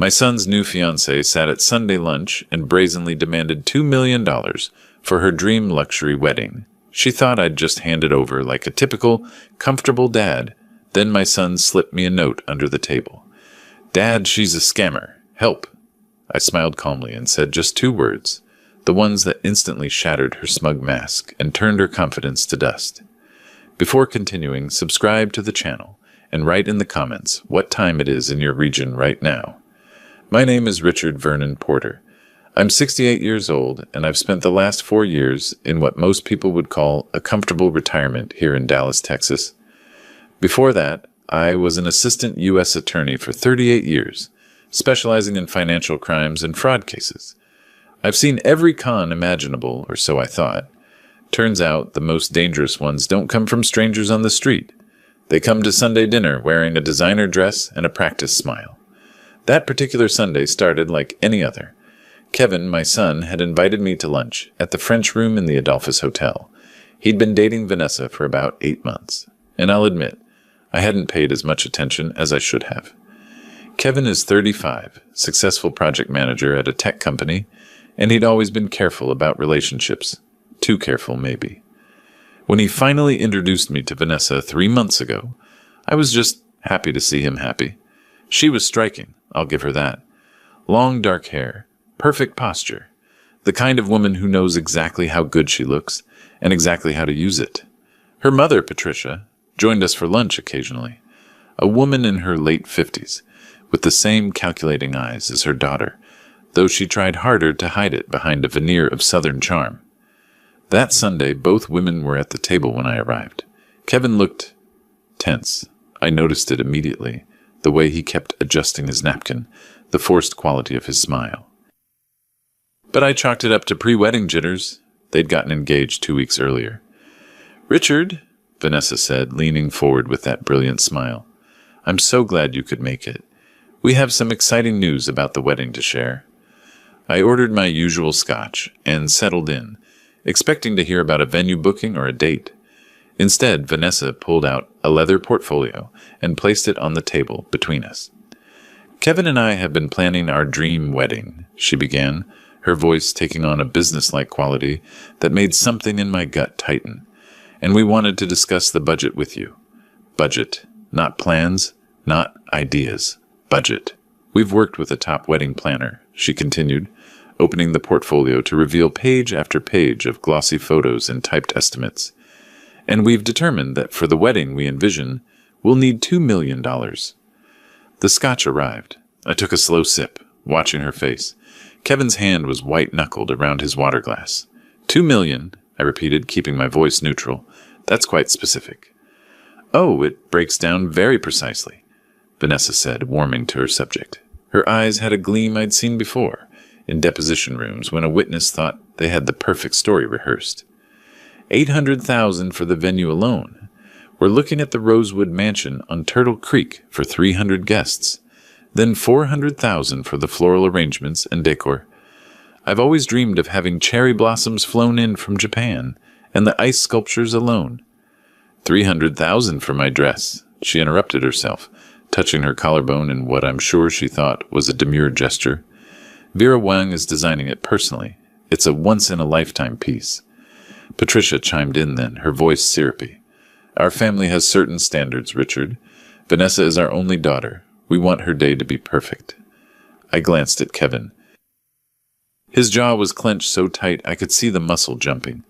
My son's new fiancée sat at Sunday lunch and brazenly demanded $2 million for her dream luxury wedding. She thought I'd just hand it over like a typical, comfortable dad. Then my son slipped me a note under the table. "Dad, she's a scammer. Help." I smiled calmly and said just 2 words, the ones that instantly shattered her smug mask and turned her confidence to dust. Before continuing, subscribe to the channel and write in the comments what time it is in your region right now. My name is Richard Vernon Porter. I'm 68 years old, and I've spent the last 4 years in what most people would call a comfortable retirement here in Dallas, Texas. Before that, I was an assistant U.S. attorney for 38 years, specializing in financial crimes and fraud cases. I've seen every con imaginable, or so I thought. Turns out the most dangerous ones don't come from strangers on the street. They come to Sunday dinner wearing a designer dress and a practiced smile. That particular Sunday started like any other. Kevin, my son, had invited me to lunch at the French Room in the Adolphus Hotel. He'd been dating Vanessa for about 8 months, and I'll admit, I hadn't paid as much attention as I should have. Kevin is 35, successful project manager at a tech company, and he'd always been careful about relationships. Too careful, maybe. When he finally introduced me to Vanessa 3 months ago, I was just happy to see him happy. She was striking, I'll give her that. Long dark hair, perfect posture, the kind of woman who knows exactly how good she looks and exactly how to use it. Her mother, Patricia, joined us for lunch occasionally, a woman in her late 50s, with the same calculating eyes as her daughter, though she tried harder to hide it behind a veneer of Southern charm. That Sunday, both women were at the table when I arrived. Kevin looked tense. I noticed it immediately, the way he kept adjusting his napkin, the forced quality of his smile. But I chalked it up to pre-wedding jitters. They'd gotten engaged 2 weeks earlier. "Richard," Vanessa said, leaning forward with that brilliant smile, "I'm so glad you could make it. We have some exciting news about the wedding to share." I ordered my usual scotch and settled in, expecting to hear about a venue booking or a date. Instead, Vanessa pulled out a leather portfolio and placed it on the table between us. "Kevin and I have been planning our dream wedding," she began, her voice taking on a businesslike quality that made something in my gut tighten. "And we wanted to discuss the budget with you." Budget. Not plans, not ideas. Budget. "We've worked with a top wedding planner," she continued, opening the portfolio to reveal page after page of glossy photos and typed estimates. "And we've determined that for the wedding we envision, we'll need $2 million. The scotch arrived. I took a slow sip, watching her face. Kevin's hand was white-knuckled around his water glass. $2 million, I repeated, keeping my voice neutral. "That's quite specific." "Oh, it breaks down very precisely," Vanessa said, warming to her subject. Her eyes had a gleam I'd seen before, in deposition rooms when a witness thought they had the perfect story rehearsed. $800,000 for the venue alone. We're looking at the Rosewood Mansion on Turtle Creek for 300 guests. Then $400,000 for the floral arrangements and decor. I've always dreamed of having cherry blossoms flown in from Japan, and the ice sculptures alone. $300,000 for my dress, she interrupted herself, touching her collarbone in what I'm sure she thought was a demure gesture. "Vera Wang is designing it personally. It's a once-in-a-lifetime piece." Patricia chimed in then, her voice syrupy. "Our family has certain standards, Richard. Vanessa is our only daughter. We want her day to be perfect." I glanced at Kevin. His jaw was clenched so tight I could see the muscle jumping.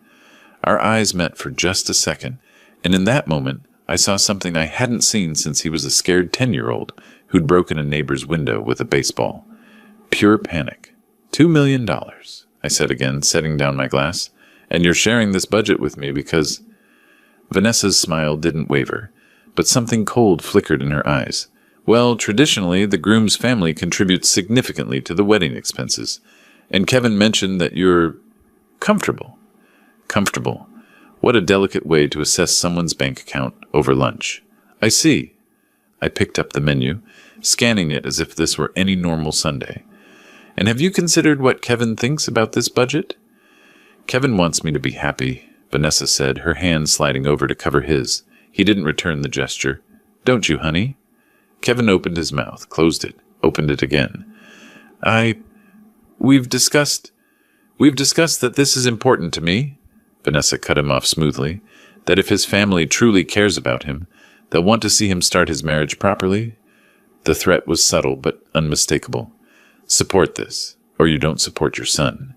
Our eyes met for just a second, and in that moment I saw something I hadn't seen since he was a scared 10-year-old who'd broken a neighbor's window with a baseball. Pure panic. $2 million, I said again, setting down my glass. "And you're sharing this budget with me because—" Vanessa's smile didn't waver, but something cold flickered in her eyes. "Well, traditionally, the groom's family contributes significantly to the wedding expenses, and Kevin mentioned that you're comfortable." Comfortable. What a delicate way to assess someone's bank account over lunch. "I see." I picked up the menu, scanning it as if this were any normal Sunday. "And have you considered what Kevin thinks about this budget?" "Kevin wants me to be happy," Vanessa said, her hand sliding over to cover his. He didn't return the gesture. "Don't you, honey?" Kevin opened his mouth, closed it, opened it again. We've discussed that this is important to me, Vanessa cut him off smoothly, that if his family truly cares about him, they'll want to see him start his marriage properly. The threat was subtle but unmistakable. Support this, or you don't support your son.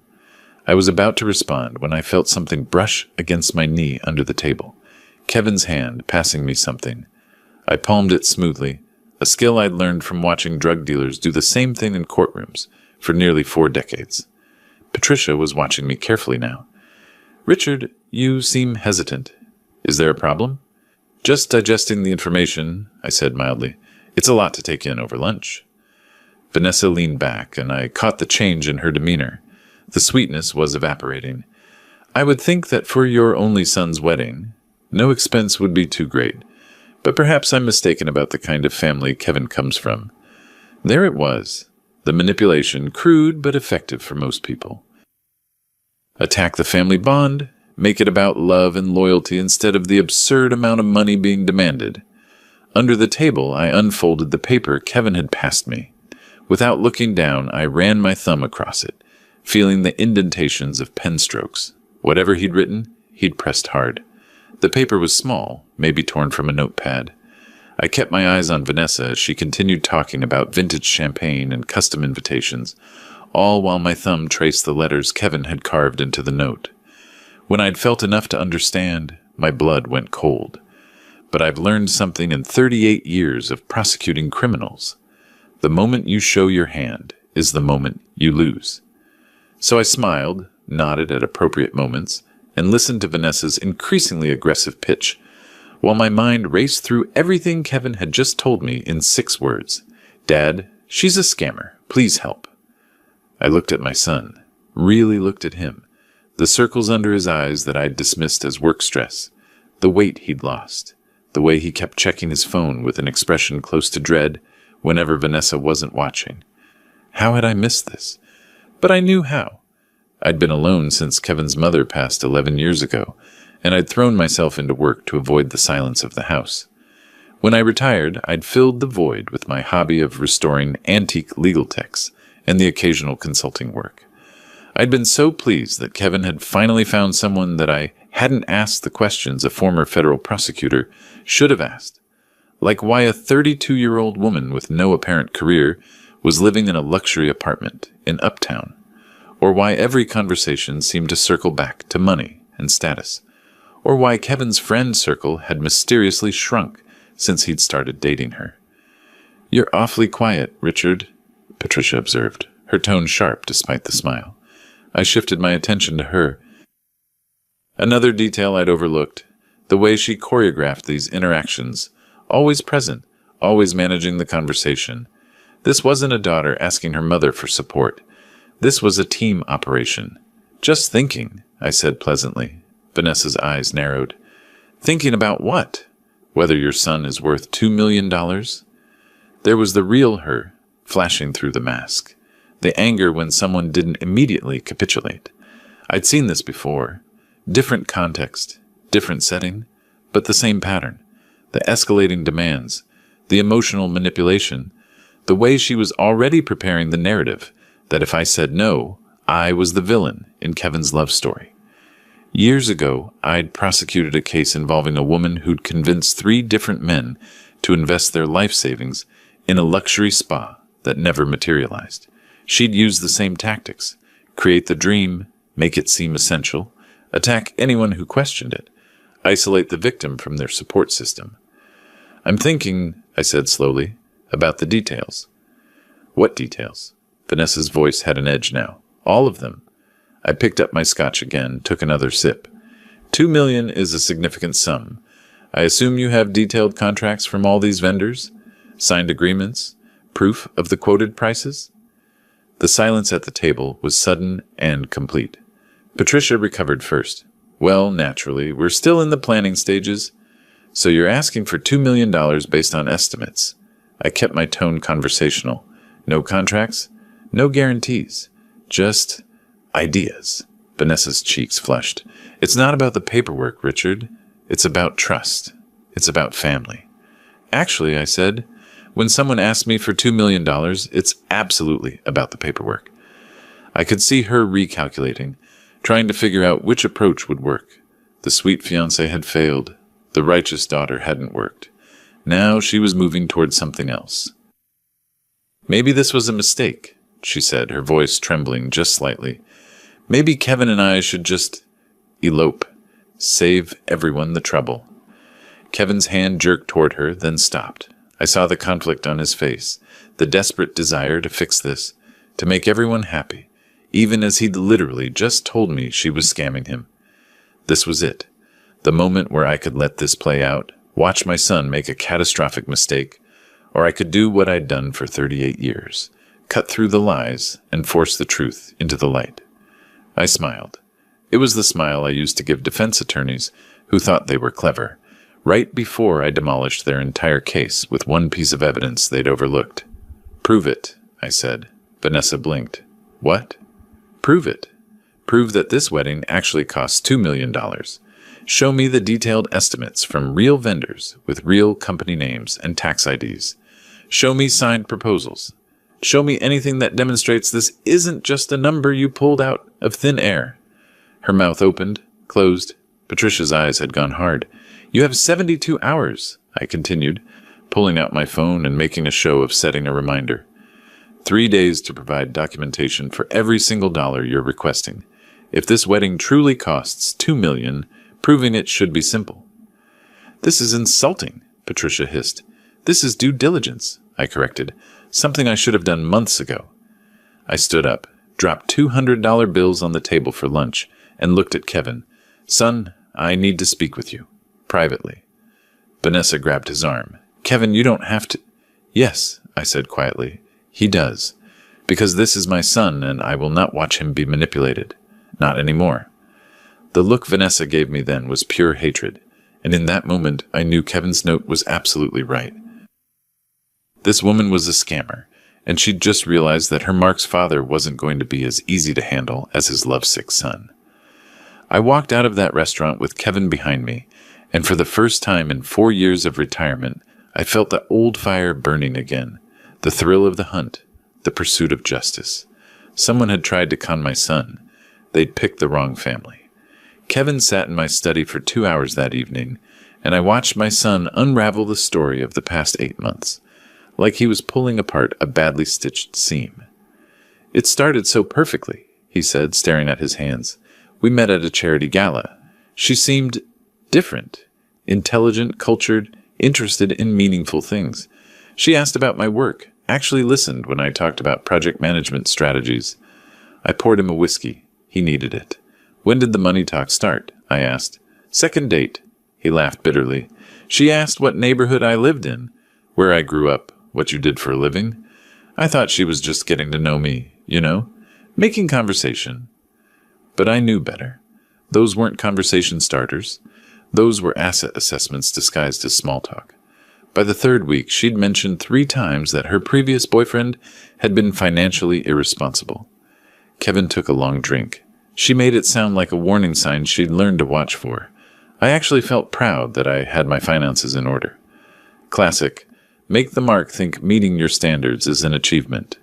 I was about to respond when I felt something brush against my knee under the table. Kevin's hand passing me something. I palmed it smoothly, a skill I'd learned from watching drug dealers do the same thing in courtrooms for nearly 4 decades. Patricia was watching me carefully now. Richard, you seem hesitant. Is there a problem? Just digesting the information, I said mildly. It's a lot to take in over lunch. Vanessa leaned back, and I caught the change in her demeanor. The sweetness was evaporating. I would think that for your only son's wedding, no expense would be too great, but perhaps I'm mistaken about the kind of family Kevin comes from. There it was, the manipulation, crude but effective for most people. Attack the family bond, make it about love and loyalty instead of the absurd amount of money being demanded. Under the table, I unfolded the paper Kevin had passed me. Without looking down, I ran my thumb across it, feeling the indentations of pen strokes. Whatever he'd written, he'd pressed hard. The paper was small, maybe torn from a notepad. I kept my eyes on Vanessa as she continued talking about vintage champagne and custom invitations, all while my thumb traced the letters Kevin had carved into the note. When I'd felt enough to understand, my blood went cold. But I've learned something in 38 years of prosecuting criminals. The moment you show your hand is the moment you lose. So I smiled, nodded at appropriate moments, and listened to Vanessa's increasingly aggressive pitch, while my mind raced through everything Kevin had just told me in 6 words. Dad, she's a scammer. Please help. I looked at my son, really looked at him, the circles under his eyes that I'd dismissed as work stress, the weight he'd lost, the way he kept checking his phone with an expression close to dread whenever Vanessa wasn't watching. How had I missed this? But I knew how. I'd been alone since Kevin's mother passed 11 years ago, and I'd thrown myself into work to avoid the silence of the house. When I retired, I'd filled the void with my hobby of restoring antique legal texts and the occasional consulting work. I'd been so pleased that Kevin had finally found someone that I hadn't asked the questions a former federal prosecutor should have asked, like why a 32-year-old woman with no apparent career was living in a luxury apartment in Uptown, or why every conversation seemed to circle back to money and status, or why Kevin's friend circle had mysteriously shrunk since he'd started dating her. You're awfully quiet, Richard, Patricia observed, her tone sharp despite the smile. I shifted my attention to her. Another detail I'd overlooked, the way she choreographed these interactions, always present, always managing the conversation. This wasn't a daughter asking her mother for support. This was a team operation. Just thinking, I said pleasantly. Vanessa's eyes narrowed. Thinking about what? Whether your son is worth $2 million? There was the real her, flashing through the mask. The anger when someone didn't immediately capitulate. I'd seen this before. Different context, different setting, but the same pattern. The escalating demands, the emotional manipulation, the way she was already preparing the narrative that if I said no, I was the villain in Kevin's love story. Years ago, I'd prosecuted a case involving a woman who'd convinced 3 different men to invest their life savings in a luxury spa that never materialized. She'd use the same tactics, create the dream, make it seem essential, attack anyone who questioned it, isolate the victim from their support system. I'm thinking, I said slowly, about the details. What details? Vanessa's voice had an edge now. All of them. I picked up my scotch again, took another sip. $2 million is a significant sum. I assume you have detailed contracts from all these vendors? Signed agreements? Proof of the quoted prices? The silence at the table was sudden and complete. Patricia recovered first. Well, naturally, we're still in the planning stages. So you're asking for $2 million based on estimates. I kept my tone conversational. No contracts, no guarantees, just ideas. Vanessa's cheeks flushed. It's not about the paperwork, Richard. It's about trust. It's about family. Actually, I said, When someone asks me for $2 million, it's absolutely about the paperwork. I could see her recalculating, trying to figure out which approach would work. The sweet fiancé had failed. The righteous daughter hadn't worked. Now she was moving towards something else. Maybe this was a mistake, she said, her voice trembling just slightly. Maybe Kevin and I should just elope. Save everyone the trouble. Kevin's hand jerked toward her, then stopped. I saw the conflict on his face, the desperate desire to fix this, to make everyone happy, even as he'd literally just told me she was scamming him. This was it, the moment where I could let this play out, watch my son make a catastrophic mistake, or I could do what I'd done for 38 years, cut through the lies and force the truth into the light. I smiled. It was the smile I used to give defense attorneys who thought they were clever, right before I demolished their entire case with one piece of evidence they'd overlooked. Prove it, I said. Vanessa blinked. What? Prove it. Prove that this wedding actually cost $2 million. Show me the detailed estimates from real vendors with real company names and tax IDs. Show me signed proposals. Show me anything that demonstrates this isn't just a number you pulled out of thin air. Her mouth opened, closed. Patricia's eyes had gone hard. You have 72 hours, I continued, pulling out my phone and making a show of setting a reminder. 3 days to provide documentation for every single dollar you're requesting. If this wedding truly costs $2 million, proving it should be simple. This is insulting, Patricia hissed. This is due diligence, I corrected, something I should have done months ago. I stood up, dropped $200 bills on the table for lunch, and looked at Kevin. Son, I need to speak with you. Privately. Vanessa grabbed his arm. Kevin, you don't have to... Yes, I said quietly. He does. Because this is my son, and I will not watch him be manipulated. Not anymore. The look Vanessa gave me then was pure hatred, and in that moment I knew Kevin's note was absolutely right. This woman was a scammer, and she'd just realized that her Mark's father wasn't going to be as easy to handle as his lovesick son. I walked out of that restaurant with Kevin behind me, and for the first time in 4 years of retirement, I felt the old fire burning again, the thrill of the hunt, the pursuit of justice. Someone had tried to con my son. They'd picked the wrong family. Kevin sat in my study for 2 hours that evening, and I watched my son unravel the story of the past 8 months, like he was pulling apart a badly stitched seam. It started so perfectly, he said, staring at his hands. We met at a charity gala. She seemed different, intelligent, cultured, interested in meaningful things. She asked about my work, actually listened when I talked about project management strategies. I poured him a whiskey. He needed it. When did the money talk start? I asked. Second date. He laughed bitterly. She asked what neighborhood I lived in, where I grew up, what you did for a living. I thought she was just getting to know me, making conversation. But I knew better. Those weren't conversation starters. Those were asset assessments disguised as small talk. By the third week, she'd mentioned 3 times that her previous boyfriend had been financially irresponsible. Kevin took a long drink. She made it sound like a warning sign she'd learned to watch for. I actually felt proud that I had my finances in order. Classic. Make the mark think meeting your standards is an achievement.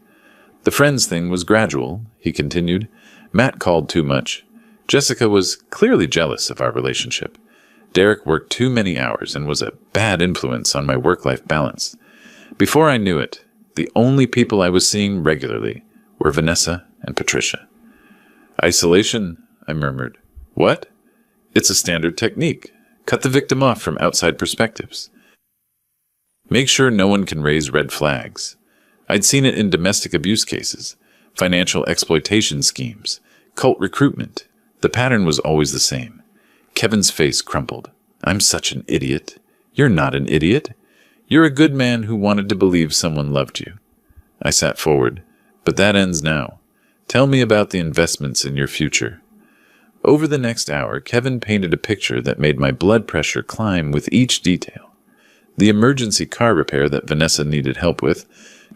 The friends thing was gradual, he continued. Matt called too much. Jessica was clearly jealous of our relationship. Derek worked too many hours and was a bad influence on my work-life balance. Before I knew it, the only people I was seeing regularly were Vanessa and Patricia. Isolation, I murmured. What? It's a standard technique. Cut the victim off from outside perspectives. Make sure no one can raise red flags. I'd seen it in domestic abuse cases, financial exploitation schemes, cult recruitment. The pattern was always the same. Kevin's face crumpled. I'm such an idiot. You're not an idiot. You're a good man who wanted to believe someone loved you. I sat forward. But that ends now. Tell me about the investments in your future. Over the next hour, Kevin painted a picture that made my blood pressure climb with each detail. The emergency car repair that Vanessa needed help with,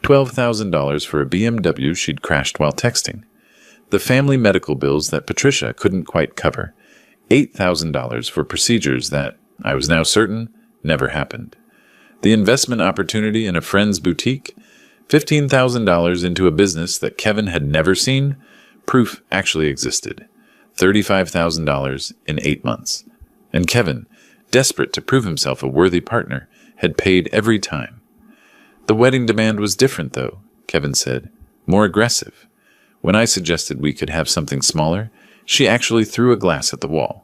$12,000 for a BMW she'd crashed while texting. The family medical bills that Patricia couldn't quite cover, $8,000 for procedures that, I was now certain, never happened. The investment opportunity in a friend's boutique? $15,000 into a business that Kevin had never seen? Proof actually existed. $35,000 in 8 months. And Kevin, desperate to prove himself a worthy partner, had paid every time. The wedding demand was different, though, Kevin said. More aggressive. When I suggested we could have something smaller, she actually threw a glass at the wall.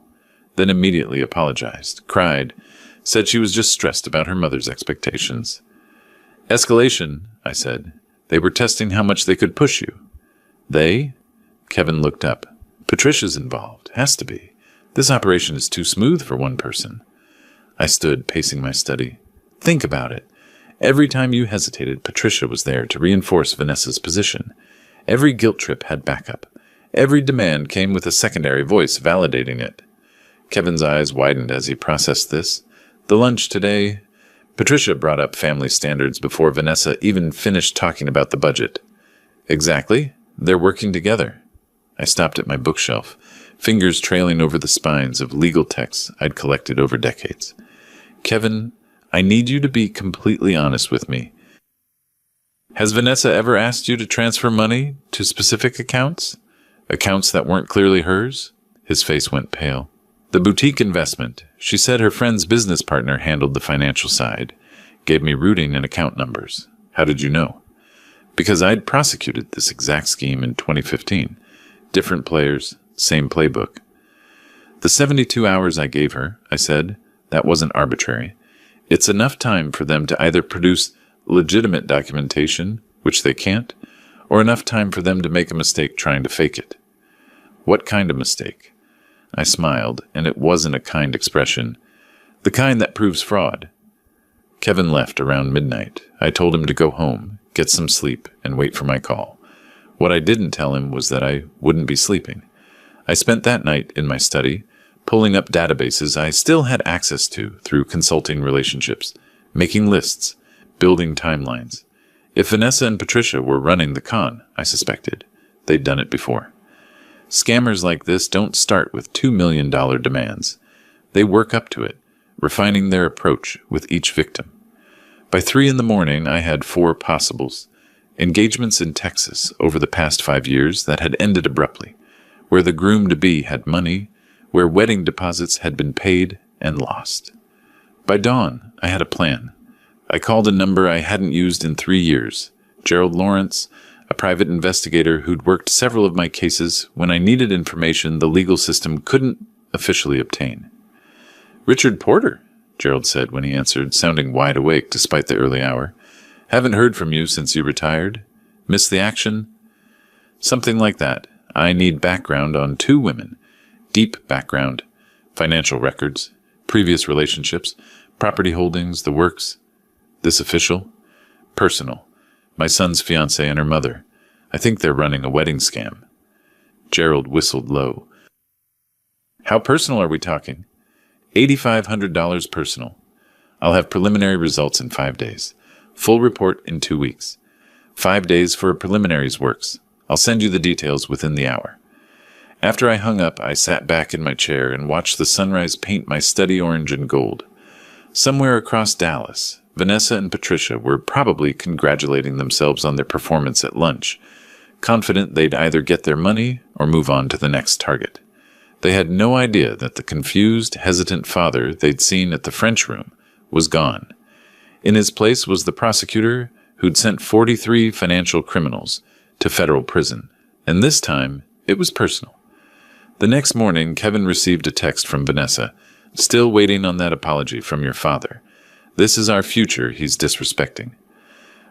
Then immediately apologized, cried, said she was just stressed about her mother's expectations. Escalation, I said. They were testing how much they could push you. They? Kevin looked up. Patricia's involved. Has to be. This operation is too smooth for one person. I stood, pacing my study. Think about it. Every time you hesitated, Patricia was there to reinforce Vanessa's position. Every guilt trip had backup. Every demand came with a secondary voice validating it. Kevin's eyes widened as he processed this. The lunch today, Patricia brought up family standards before Vanessa even finished talking about the budget. Exactly. They're working together. I stopped at my bookshelf, fingers trailing over the spines of legal texts I'd collected over decades. Kevin, I need you to be completely honest with me. Has Vanessa ever asked you to transfer money to specific accounts? Accounts that weren't clearly hers? His face went pale. The boutique investment. She said her friend's business partner handled the financial side. Gave me routing and account numbers. How did you know? Because I'd prosecuted this exact scheme in 2015. Different players, same playbook. The 72 hours I gave her, I said, that wasn't arbitrary. It's enough time for them to either produce legitimate documentation, which they can't, or enough time for them to make a mistake trying to fake it. What kind of mistake? I smiled, and it wasn't a kind expression. The kind that proves fraud. Kevin left around midnight. I told him to go home, get some sleep, and wait for my call. What I didn't tell him was that I wouldn't be sleeping. I spent that night in my study, pulling up databases I still had access to through consulting relationships, making lists, building timelines. If Vanessa and Patricia were running the con, I suspected, they'd done it before. Scammers like this don't start with $2 million demands. They work up to it, refining their approach with each victim. By 3 a.m, I had 4 possibles. Engagements in Texas over the past 5 years that had ended abruptly, where the groom-to-be had money, where wedding deposits had been paid and lost. By dawn, I had a plan. I called a number I hadn't used in 3 years, Gerald Lawrence, a private investigator who'd worked several of my cases when I needed information the legal system couldn't officially obtain. Richard Porter, Gerald said when he answered, sounding wide awake despite the early hour. Haven't heard from you since you retired. Missed the action? Something like that. I need background on 2 women. Deep background. Financial records. Previous relationships. Property holdings. The works. This official? Personal. My son's fiancée and her mother. I think they're running a wedding scam. Gerald whistled low. How personal are we talking? $8,500 personal. I'll have preliminary results in 5 days. Full report in 2 weeks. 5 days for preliminaries works. I'll send you the details within the hour. After I hung up, I sat back in my chair and watched the sunrise paint my study orange and gold. Somewhere across Dallas, Vanessa and Patricia were probably congratulating themselves on their performance at lunch, confident they'd either get their money or move on to the next target. They had no idea that the confused, hesitant father they'd seen at the French room was gone. In his place was the prosecutor who'd sent 43 financial criminals to federal prison, and this time it was personal. The next morning, Kevin received a text from Vanessa, still waiting on that apology from your father. This is our future he's disrespecting.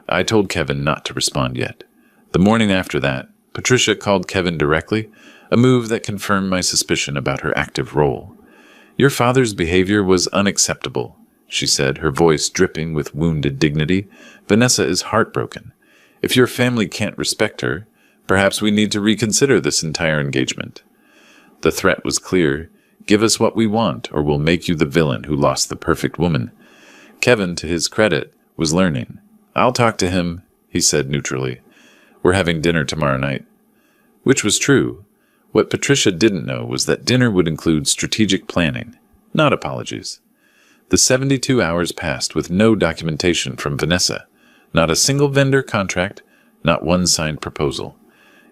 I told Kevin not to respond yet. The morning after that, Patricia called Kevin directly, a move that confirmed my suspicion about her active role. Your father's behavior was unacceptable, she said, her voice dripping with wounded dignity. Vanessa is heartbroken. If your family can't respect her, perhaps we need to reconsider this entire engagement. The threat was clear. Give us what we want, or we'll make you the villain who lost the perfect woman. Kevin, to his credit, was learning. I'll talk to him, he said neutrally. We're having dinner tomorrow night. Which was true. What Patricia didn't know was that dinner would include strategic planning, not apologies. The 72 hours passed with no documentation from Vanessa. Not a single vendor contract, not one signed proposal.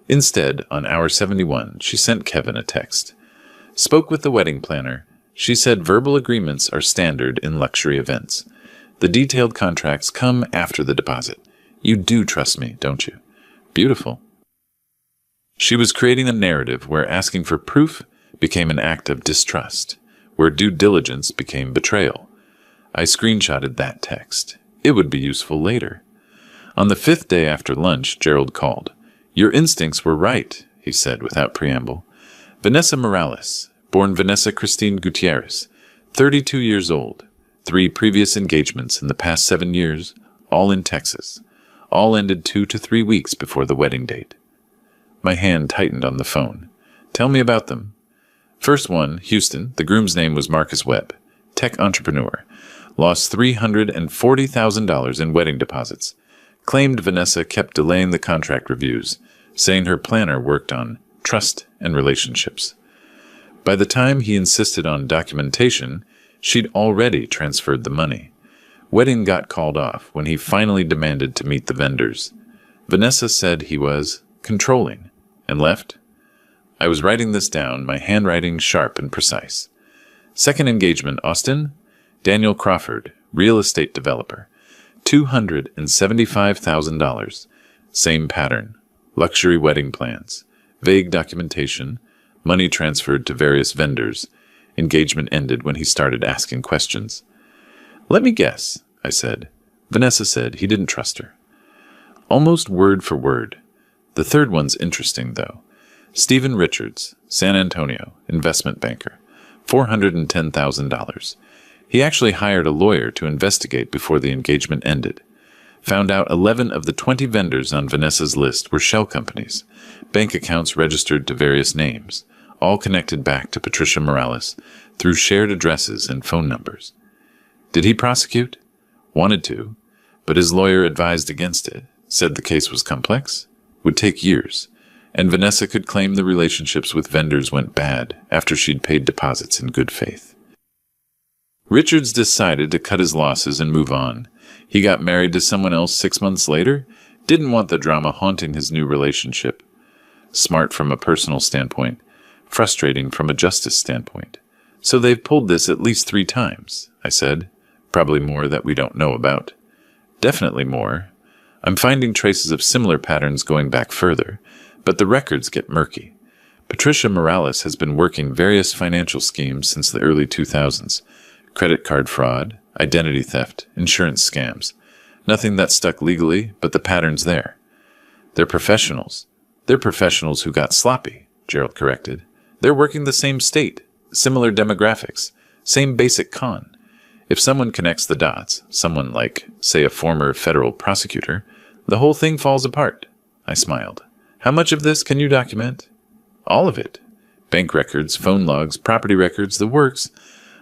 Instead, on hour 71, she sent Kevin a text. Spoke with the wedding planner. She said verbal agreements are standard in luxury events. The detailed contracts come after the deposit. You do trust me, don't you? Beautiful. She was creating a narrative where asking for proof became an act of distrust, where due diligence became betrayal. I screenshotted that text. It would be useful later. On the 5th day after lunch, Gerald called. Your instincts were right, he said without preamble. Vanessa Morales, born Vanessa Christine Gutierrez, 32 years old, 3 previous engagements in the past 7 years, all in Texas. All ended 2 to 3 weeks before the wedding date. My hand tightened on the phone. Tell me about them. First one, Houston, the groom's name was Marcus Webb, tech entrepreneur. Lost $340,000 in wedding deposits. Claimed Vanessa kept delaying the contract reviews, saying her planner worked on trust and relationships. By the time he insisted on documentation, she'd already transferred the money. Wedding got called off when he finally demanded to meet the vendors. Vanessa said he was controlling and left. I was writing this down, my handwriting sharp and precise. Second engagement, Austin, Daniel Crawford, real estate developer, $275,000. Same pattern, luxury wedding plans, vague documentation, money transferred to various vendors. Engagement ended when he started asking questions. Let me guess, I said. Vanessa said he didn't trust her. Almost word for word. The third one's interesting, though. Stephen Richards, San Antonio, investment banker, $410,000. He actually hired a lawyer to investigate before the engagement ended. Found out 11 of the 20 vendors on Vanessa's list were shell companies, bank accounts registered to various names, all connected back to Patricia Morales through shared addresses and phone numbers. Did he prosecute? Wanted to, but his lawyer advised against it, said the case was complex, would take years, and Vanessa could claim the relationships with vendors went bad after she'd paid deposits in good faith. Richards decided to cut his losses and move on. He got married to someone else 6 months later, didn't want the drama haunting his new relationship. Smart from a personal standpoint, frustrating from a justice standpoint. So they've pulled this at least 3 times, I said. Probably more that we don't know about. Definitely more. I'm finding traces of similar patterns going back further, but the records get murky. Patricia Morales has been working various financial schemes since the early 2000s. Credit card fraud, identity theft, insurance scams. Nothing that stuck legally, but the pattern's there. They're professionals. They're professionals who got sloppy, Gerald corrected. They're working the same state, similar demographics, same basic con. If someone connects the dots, someone like, say, a former federal prosecutor, the whole thing falls apart. I smiled. How much of this can you document? All of it. Bank records, phone logs, property records, the works.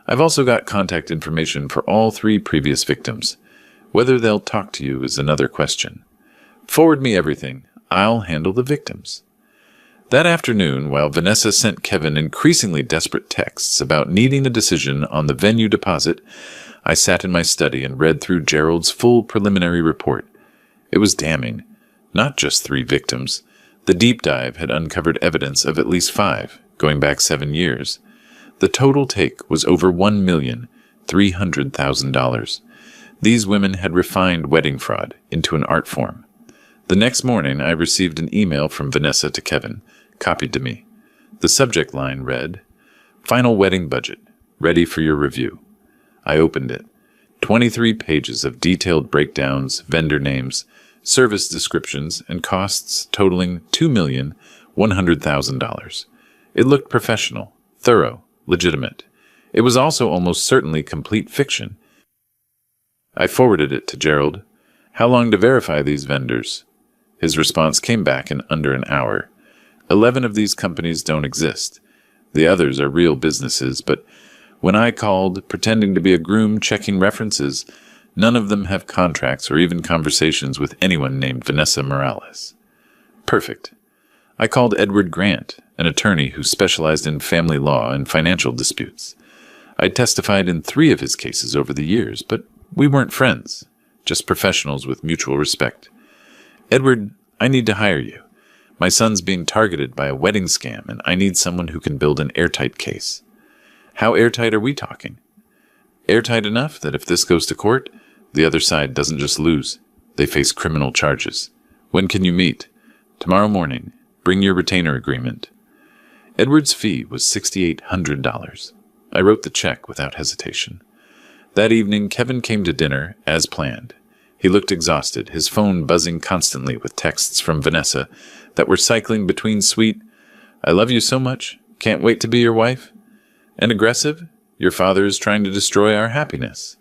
I've also got contact information for all 3 previous victims. Whether they'll talk to you is another question. Forward me everything. I'll handle the victims. That afternoon, while Vanessa sent Kevin increasingly desperate texts about needing a decision on the venue deposit, I sat in my study and read through Gerald's full preliminary report. It was damning. Not just 3 victims. The deep dive had uncovered evidence of at least 5, going back 7 years. The total take was over $1,300,000. These women had refined wedding fraud into an art form. The next morning, I received an email from Vanessa to Kevin, copied to me. The subject line read, Final wedding budget, ready for your review. I opened it. 23 pages of detailed breakdowns, vendor names, service descriptions, and costs totaling $2,100,000. It looked professional, thorough, legitimate. It was also almost certainly complete fiction. I forwarded it to Gerald. How long to verify these vendors? His response came back in under an hour. 11 of these companies don't exist. The others are real businesses, but when I called, pretending to be a groom checking references, none of them have contracts or even conversations with anyone named Vanessa Morales. Perfect. I called Edward Grant, an attorney who specialized in family law and financial disputes. I testified in 3 of his cases over the years, but we weren't friends, just professionals with mutual respect. Edward, I need to hire you. My son's being targeted by a wedding scam, and I need someone who can build an airtight case. How airtight are we talking? Airtight enough that if this goes to court, the other side doesn't just lose. They face criminal charges. When can you meet? Tomorrow morning. Bring your retainer agreement. Edward's fee was $6,800. I wrote the check without hesitation. That evening, Kevin came to dinner, as planned. He looked exhausted, his phone buzzing constantly with texts from Vanessa that were cycling between sweet, "I love you so much, can't wait to be your wife," and aggressive, "Your father is trying to destroy our happiness."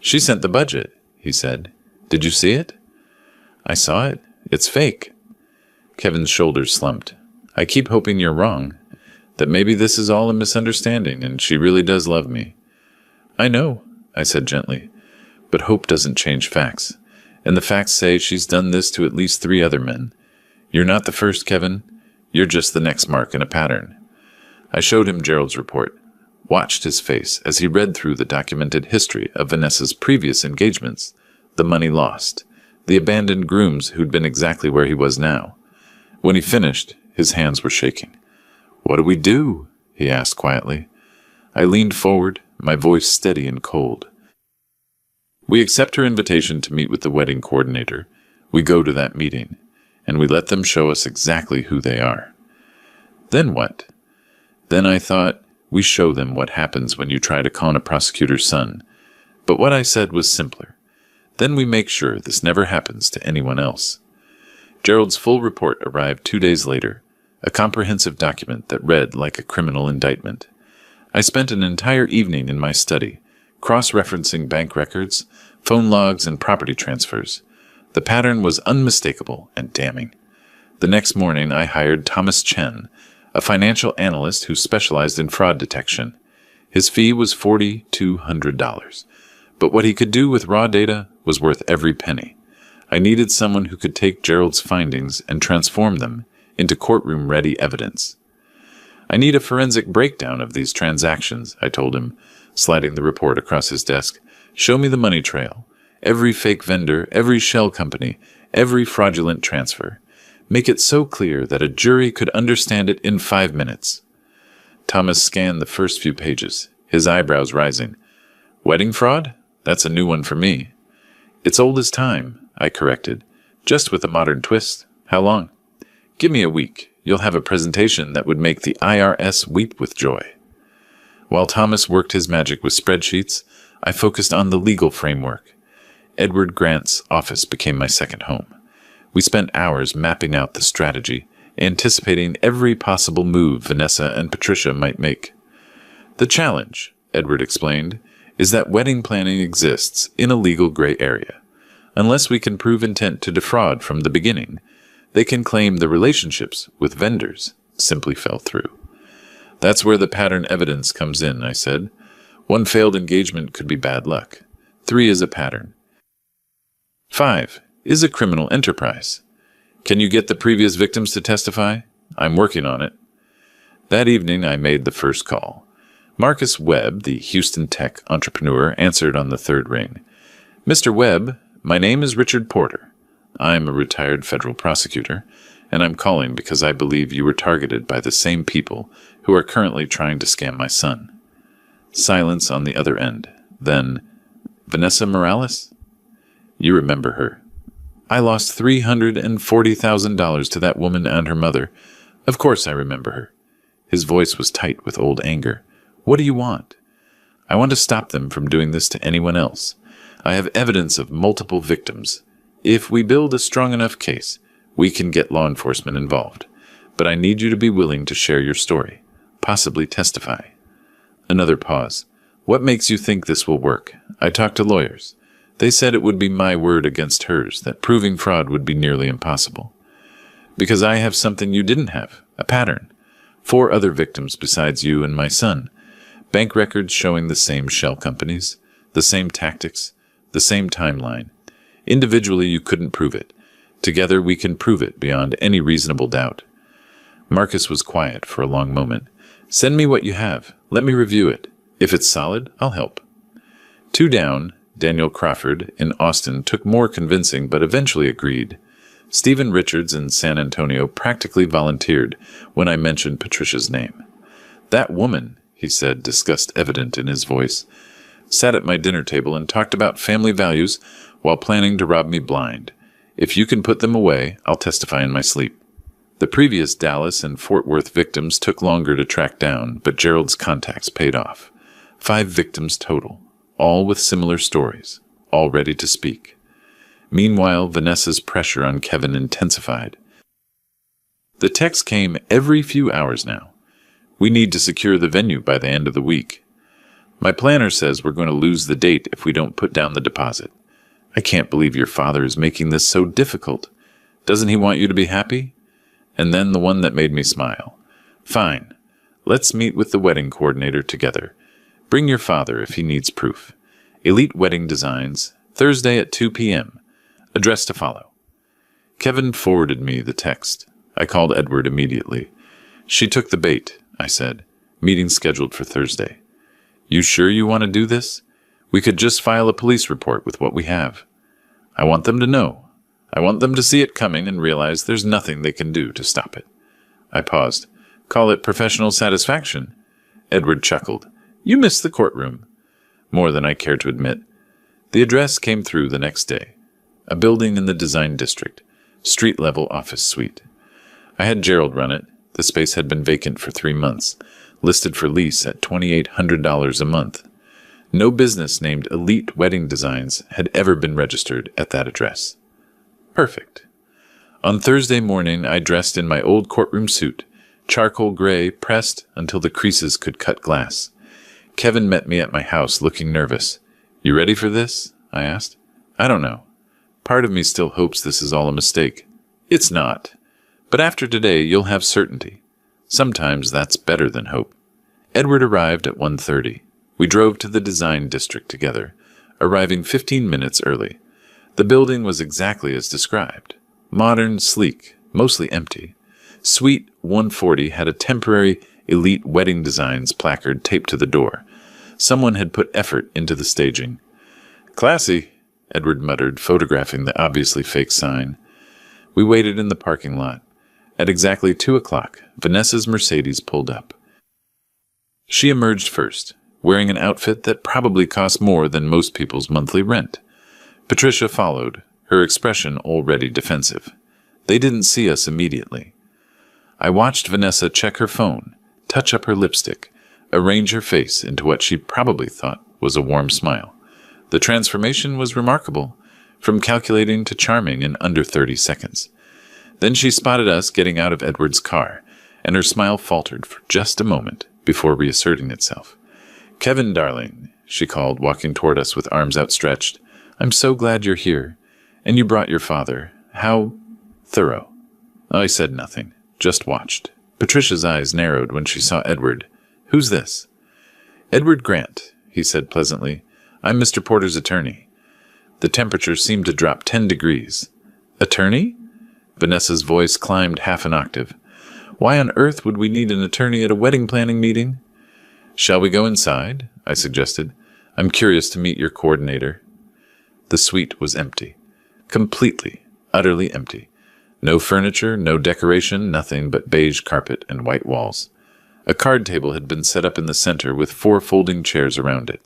"She sent the budget," he said. "Did you see it?" "I saw it. It's fake." Kevin's shoulders slumped. "I keep hoping you're wrong, that maybe this is all a misunderstanding and she really does love me." "I know," I said gently, "but hope doesn't change facts, and the facts say she's done this to at least 3 other men. You're not the first, Kevin. You're just the next mark in a pattern." I showed him Gerald's report, watched his face as he read through the documented history of Vanessa's previous engagements, the money lost, the abandoned grooms who'd been exactly where he was now. When he finished, his hands were shaking. "What do we do?" he asked quietly. I leaned forward, my voice steady and cold. "We accept her invitation to meet with the wedding coordinator. We go to that meeting, and we let them show us exactly who they are." "Then what?" "Then I thought, we show them what happens when you try to con a prosecutor's son. But what I said was simpler. Then we make sure this never happens to anyone else." Gerald's full report arrived 2 days later, a comprehensive document that read like a criminal indictment. I spent an entire evening in my study, cross-referencing bank records, phone logs, and property transfers. The pattern was unmistakable and damning. The next morning, I hired Thomas Chen, a financial analyst who specialized in fraud detection. His fee was $4,200, but what he could do with raw data was worth every penny. I needed someone who could take Gerald's findings and transform them into courtroom-ready evidence. "I need a forensic breakdown of these transactions," I told him, sliding the report across his desk. "Show me the money trail. Every fake vendor, every shell company, every fraudulent transfer. Make it so clear that a jury could understand it in 5 minutes." Thomas scanned the first few pages, his eyebrows rising. "Wedding fraud? That's a new one for me." "It's old as time," I corrected, "just with a modern twist. How long?" "Give me a week. You'll have a presentation that would make the IRS weep with joy." While Thomas worked his magic with spreadsheets, I focused on the legal framework. Edward Grant's office became my second home. We spent hours mapping out the strategy, anticipating every possible move Vanessa and Patricia might make. "The challenge," Edward explained, "is that wedding planning exists in a legal gray area. Unless we can prove intent to defraud from the beginning, they can claim the relationships with vendors simply fell through." "That's where the pattern evidence comes in," I said. "1 failed engagement could be bad luck. 3 is a pattern. 5 is a criminal enterprise. Can you get the previous victims to testify? I'm working on it." That evening, I made the first call. Marcus Webb, the Houston tech entrepreneur, answered on the 3rd ring. "Mr. Webb, my name is Richard Porter. I'm a retired federal prosecutor, and I'm calling because I believe you were targeted by the same people who are currently trying to scam my son." Silence on the other end. Then, "Vanessa Morales? You remember her. I lost $340,000 to that woman and her mother. Of course I remember her." His voice was tight with old anger. "What do you want?" "I want to stop them from doing this to anyone else. I have evidence of multiple victims. If we build a strong enough case, we can get law enforcement involved. But I need you to be willing to share your story, possibly testify." Another pause. "What makes you think this will work?" I talked to lawyers. They said it would be my word against hers, that proving fraud would be nearly impossible. "Because I have something you didn't have, a pattern. 4 other victims besides you and my son. Bank records showing the same shell companies, the same tactics, the same timeline. Individually, you couldn't prove it. Together, we can prove it beyond any reasonable doubt." Marcus was quiet for a long moment. "Send me what you have. Let me review it. If it's solid, I'll help. 2 down, Daniel Crawford in Austin took more convincing but eventually agreed. Stephen Richards in San Antonio practically volunteered when I mentioned Patricia's name. That woman, he said, disgust evident in his voice, sat at my dinner table and talked about family values while planning to rob me blind. If you can put them away, I'll testify in my sleep. The previous Dallas and Fort Worth victims took longer to track down, but Gerald's contacts paid off. 5 victims total, all with similar stories, all ready to speak. Meanwhile, Vanessa's pressure on Kevin intensified. The texts came every few hours now. We need to secure the venue by the end of the week. My planner says we're going to lose the date if we don't put down the deposit. I can't believe your father is making this so difficult. Doesn't he want you to be happy? And then the one that made me smile. Fine. Let's meet with the wedding coordinator together. Bring your father if he needs proof. Elite Wedding Designs, Thursday at 2 p.m. Address to follow. Kevin forwarded me the text. I called Edward immediately. She took the bait, I said. Meeting scheduled for Thursday. You sure you want to do this? We could just file a police report with what we have. I want them to know. I want them to see it coming and realize there's nothing they can do to stop it. I paused. Call it professional satisfaction. Edward chuckled. You missed the courtroom. More than I cared to admit. The address came through the next day. A building in the design district. Street-level office suite. I had Gerald run it. The space had been vacant for 3 months, listed for lease at $2,800 a month. No business named Elite Wedding Designs had ever been registered at that address. Perfect. On Thursday morning, I dressed in my old courtroom suit, charcoal gray pressed until the creases could cut glass. Kevin met me at my house looking nervous. You ready for this? I asked. I don't know. Part of me still hopes this is all a mistake. It's not. But after today, you'll have certainty. Sometimes that's better than hope. Edward arrived at 1:30. We drove to the design district together, arriving 15 minutes early. The building was exactly as described. Modern, sleek, mostly empty. Suite 140 had a temporary Elite Wedding Designs placard taped to the door. Someone had put effort into the staging. Classy, Edward muttered, photographing the obviously fake sign. We waited in the parking lot. At exactly 2 o'clock, Vanessa's Mercedes pulled up. She emerged first, wearing an outfit that probably cost more than most people's monthly rent. Patricia followed, her expression already defensive. They didn't see us immediately. I watched Vanessa check her phone, touch up her lipstick, arrange her face into what she probably thought was a warm smile. The transformation was remarkable, from calculating to charming in under 30 seconds. Then she spotted us getting out of Edward's car, and her smile faltered for just a moment before reasserting itself. Kevin, darling, she called, walking toward us with arms outstretched. I'm so glad you're here. And you brought your father. How thorough. I said nothing, just watched. Patricia's eyes narrowed when she saw Edward. Who's this? Edward Grant, he said pleasantly. I'm Mr. Porter's attorney. The temperature seemed to drop 10 degrees. Attorney? Vanessa's voice climbed half an octave. Why on earth would we need an attorney at a wedding planning meeting? Shall we go inside? I suggested. I'm curious to meet your coordinator. The suite was empty. Completely, utterly empty. No furniture, no decoration, nothing but beige carpet and white walls. A card table had been set up in the center with 4 folding chairs around it,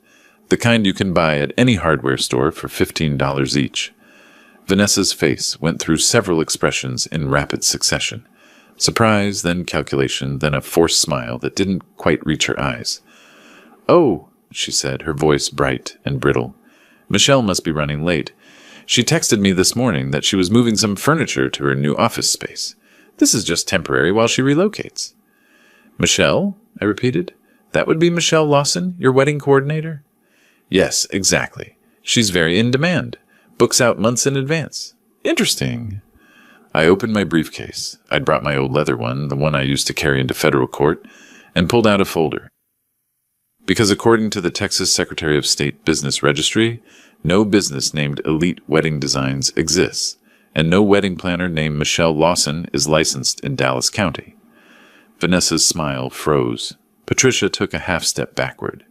the kind you can buy at any hardware store for $15 each. Vanessa's face went through several expressions in rapid succession. Surprise, then calculation, then a forced smile that didn't quite reach her eyes. Oh, she said, her voice bright and brittle. Michelle must be running late. She texted me this morning that she was moving some furniture to her new office space. This is just temporary while she relocates. Michelle? I repeated. That would be Michelle Lawson, your wedding coordinator? Yes, exactly. She's very in demand. Books out months in advance. Interesting. I opened my briefcase. I'd brought my old leather one, the one I used to carry into federal court, and pulled out a folder. Because according to the Texas Secretary of State Business Registry, no business named Elite Wedding Designs exists, and no wedding planner named Michelle Lawson is licensed in Dallas County. Vanessa's smile froze. Patricia took a half step backward.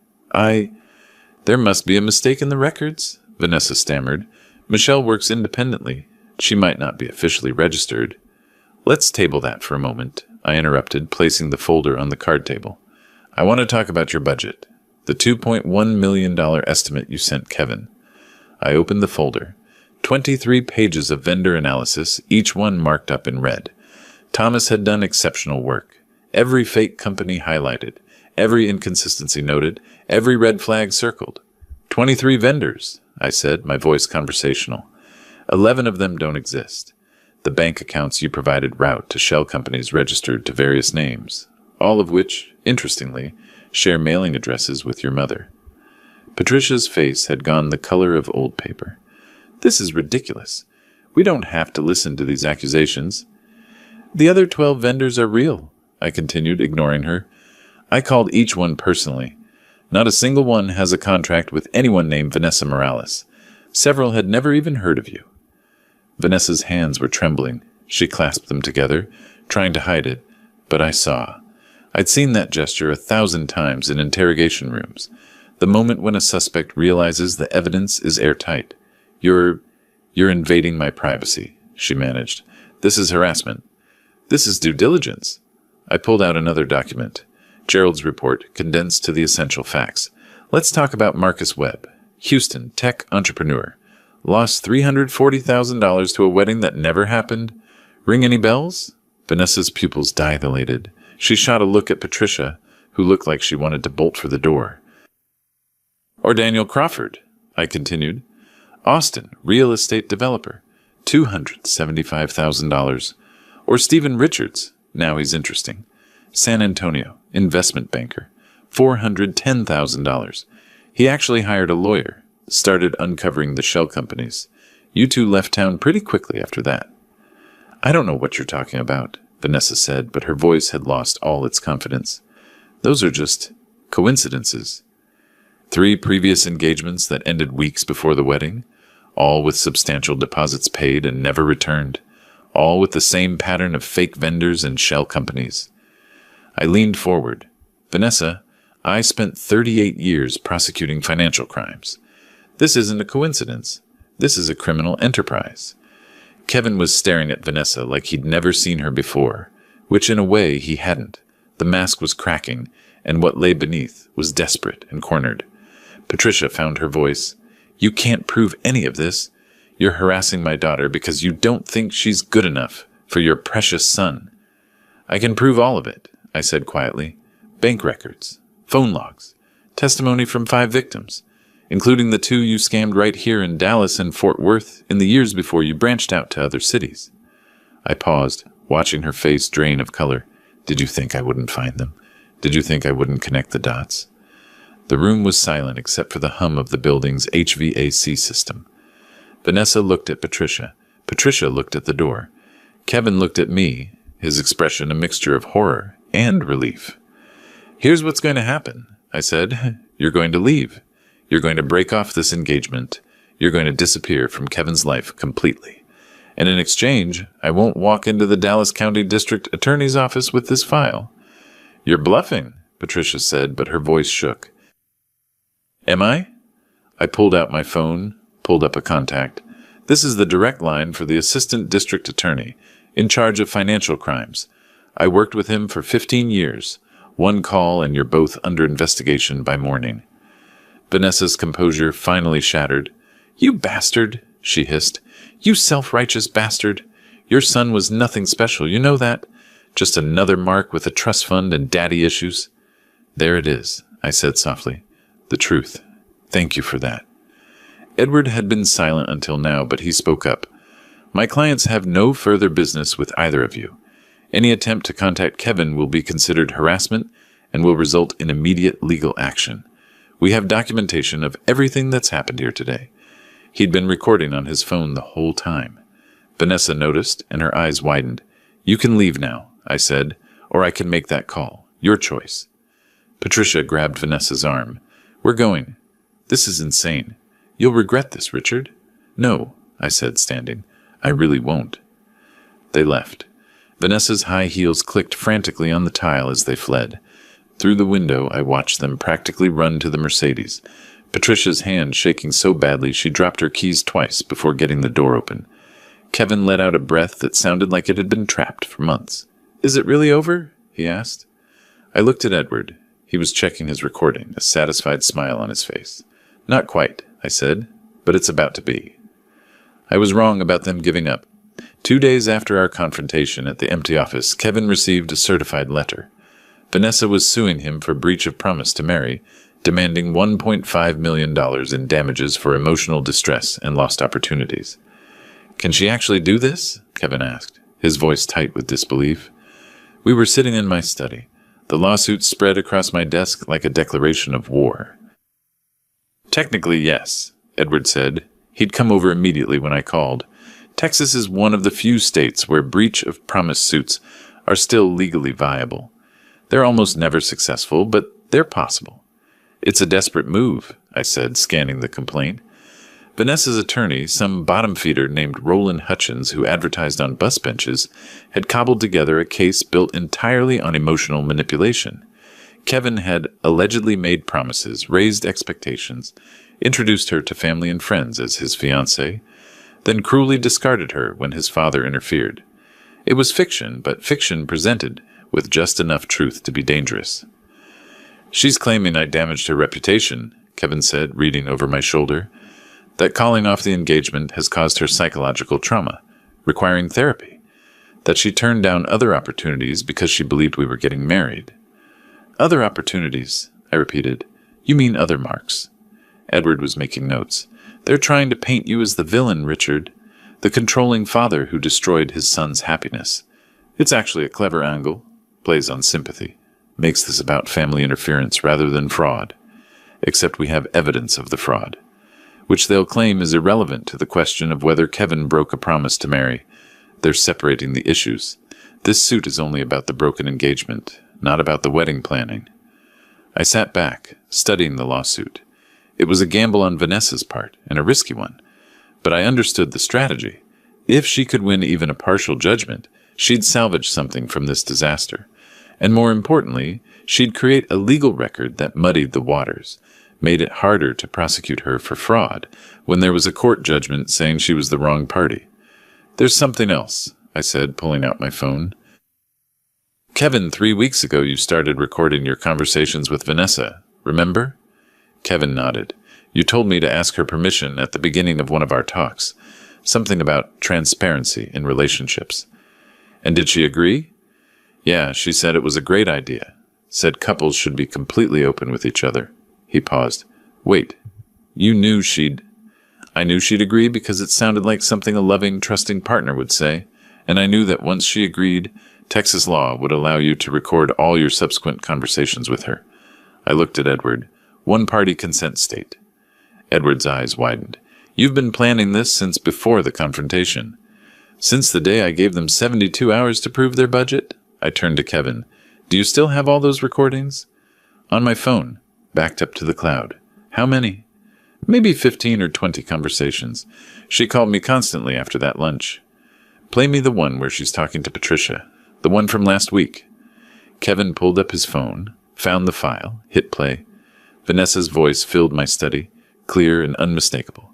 There must be a mistake in the records, Vanessa stammered. Michelle works independently. She might not be officially registered. Let's table that for a moment, I interrupted, placing the folder on the card table. I want to talk about your budget. The $2.1 million estimate you sent Kevin. I opened the folder. 23 pages of vendor analysis, each one marked up in red. Thomas had done exceptional work. Every fake company highlighted, every inconsistency noted, every red flag circled. 23 vendors, I said, my voice conversational. 11 of them don't exist. The bank accounts you provided route to shell companies registered to various names, all of which, interestingly, share mailing addresses with your mother. Patricia's face had gone the color of old paper. This is ridiculous. We don't have to listen to these accusations. The other 12 vendors are real, I continued, ignoring her. I called each one personally. Not a single one has a contract with anyone named Vanessa Morales. Several had never even heard of you. Vanessa's hands were trembling. She clasped them together, trying to hide it, but I saw. I'd seen that gesture 1,000 times in interrogation rooms. The moment when a suspect realizes the evidence is airtight. You're invading my privacy, she managed. This is harassment. This is due diligence. I pulled out another document. Gerald's report, condensed to the essential facts. Let's talk about Marcus Webb, Houston tech entrepreneur. Lost $340,000 to a wedding that never happened. Ring any bells? Vanessa's pupils dilated. She shot a look at Patricia, who looked like she wanted to bolt for the door. Or Daniel Crawford, I continued. Austin, real estate developer, $275,000. Or Stephen Richards, now he's interesting. San Antonio, investment banker, $410,000. He actually hired a lawyer, started uncovering the shell companies. You two left town pretty quickly after that. I don't know what you're talking about, Vanessa said, but her voice had lost all its confidence. Those are just coincidences. 3 previous engagements that ended weeks before the wedding, all with substantial deposits paid and never returned, all with the same pattern of fake vendors and shell companies. I leaned forward. Vanessa, I spent 38 years prosecuting financial crimes. This isn't a coincidence. This is a criminal enterprise. Kevin was staring at Vanessa like he'd never seen her before, which in a way he hadn't. The mask was cracking, and what lay beneath was desperate and cornered. Patricia found her voice. You can't prove any of this. You're harassing my daughter because you don't think she's good enough for your precious son. I can prove all of it, I said quietly. Bank records, phone logs, testimony from 5 victims, including the 2 you scammed right here in Dallas and Fort Worth in the years before you branched out to other cities. I paused, watching her face drain of color. Did you think I wouldn't find them? Did you think I wouldn't connect the dots? The room was silent except for the hum of the building's HVAC system. Vanessa looked at Patricia. Patricia looked at the door. Kevin looked at me, his expression a mixture of horror and relief. Here's what's going to happen, I said. You're going to leave. You're going to break off this engagement. You're going to disappear from Kevin's life completely. And in exchange, I won't walk into the Dallas County District Attorney's office with this file. You're bluffing, Patricia said, but her voice shook. Am I? I pulled out my phone, pulled up a contact. This is the direct line for the Assistant District Attorney, in charge of financial crimes. I worked with him for 15 years. 1 call and you're both under investigation by morning. Vanessa's composure finally shattered. You bastard, she hissed. You self-righteous bastard. Your son was nothing special, you know that? Just another mark with a trust fund and daddy issues. There it is, I said softly. The truth. Thank you for that. Edward had been silent until now, but he spoke up. My clients have no further business with either of you. Any attempt to contact Kevin will be considered harassment and will result in immediate legal action. We have documentation of everything that's happened here today. He'd been recording on his phone the whole time. Vanessa noticed, and her eyes widened. You can leave now, I said, or I can make that call. Your choice. Patricia grabbed Vanessa's arm. We're going. This is insane. You'll regret this, Richard. No, I said, standing. I really won't. They left. Vanessa's high heels clicked frantically on the tile as they fled. Through the window, I watched them practically run to the Mercedes, Patricia's hand shaking so badly she dropped her keys twice before getting the door open. Kevin let out a breath that sounded like it had been trapped for months. "Is it really over?" he asked. I looked at Edward. He was checking his recording, a satisfied smile on his face. "Not quite," I said, "but it's about to be." I was wrong about them giving up. 2 days after our confrontation at the empty office, Kevin received a certified letter. Vanessa was suing him for breach of promise to marry, demanding $1.5 million in damages for emotional distress and lost opportunities. "Can she actually do this?" Kevin asked, his voice tight with disbelief. We were sitting in my study. The lawsuit spread across my desk like a declaration of war. "Technically, yes," Edward said. He'd come over immediately when I called. "Texas is one of the few states where breach of promise suits are still legally viable. They're almost never successful, but they're possible." "It's a desperate move," I said, scanning the complaint. Vanessa's attorney, some bottom feeder named Roland Hutchins who advertised on bus benches, had cobbled together a case built entirely on emotional manipulation. Kevin had allegedly made promises, raised expectations, introduced her to family and friends as his fiancée, then cruelly discarded her when his father interfered. It was fiction, but fiction presented with just enough truth to be dangerous. "She's claiming I damaged her reputation," Kevin said, reading over my shoulder. "That calling off the engagement has caused her psychological trauma, requiring therapy. That she turned down other opportunities because she believed we were getting married." "Other opportunities," I repeated. "You mean other marks." Edward was making notes. "They're trying to paint you as the villain, Richard, the controlling father who destroyed his son's happiness. It's actually a clever angle, plays on sympathy, makes this about family interference rather than fraud. Except we have evidence of the fraud, which they'll claim is irrelevant to the question of whether Kevin broke a promise to marry. They're separating the issues. This suit is only about the broken engagement, not about the wedding planning." I sat back, studying the lawsuit. It was a gamble on Vanessa's part, and a risky one. But I understood the strategy. If she could win even a partial judgment, she'd salvage something from this disaster. And more importantly, she'd create a legal record that muddied the waters, made it harder to prosecute her for fraud when there was a court judgment saying she was the wrong party. "There's something else," I said, pulling out my phone. "Kevin, 3 weeks ago you started recording your conversations with Vanessa, remember?" Kevin nodded. "You told me to ask her permission at the beginning of one of our talks. Something about transparency in relationships." "And did she agree?" "Yeah, she said it was a great idea. Said couples should be completely open with each other." He paused. "Wait, you knew she'd—" "I knew she'd agree because it sounded like something a loving, trusting partner would say, and I knew that once she agreed, Texas law would allow you to record all your subsequent conversations with her." I looked at Edward. "One-party consent state." Edward's eyes widened. "You've been planning this since before the confrontation." "Since the day I gave them 72 hours to prove their budget?" I turned to Kevin. "Do you still have all those recordings?" "On my phone, backed up to the cloud." "How many?" "Maybe 15 or 20 conversations. She called me constantly after that lunch." "Play me the one where she's talking to Patricia, the one from last week." Kevin pulled up his phone, found the file, hit play. Vanessa's voice filled my study, clear and unmistakable.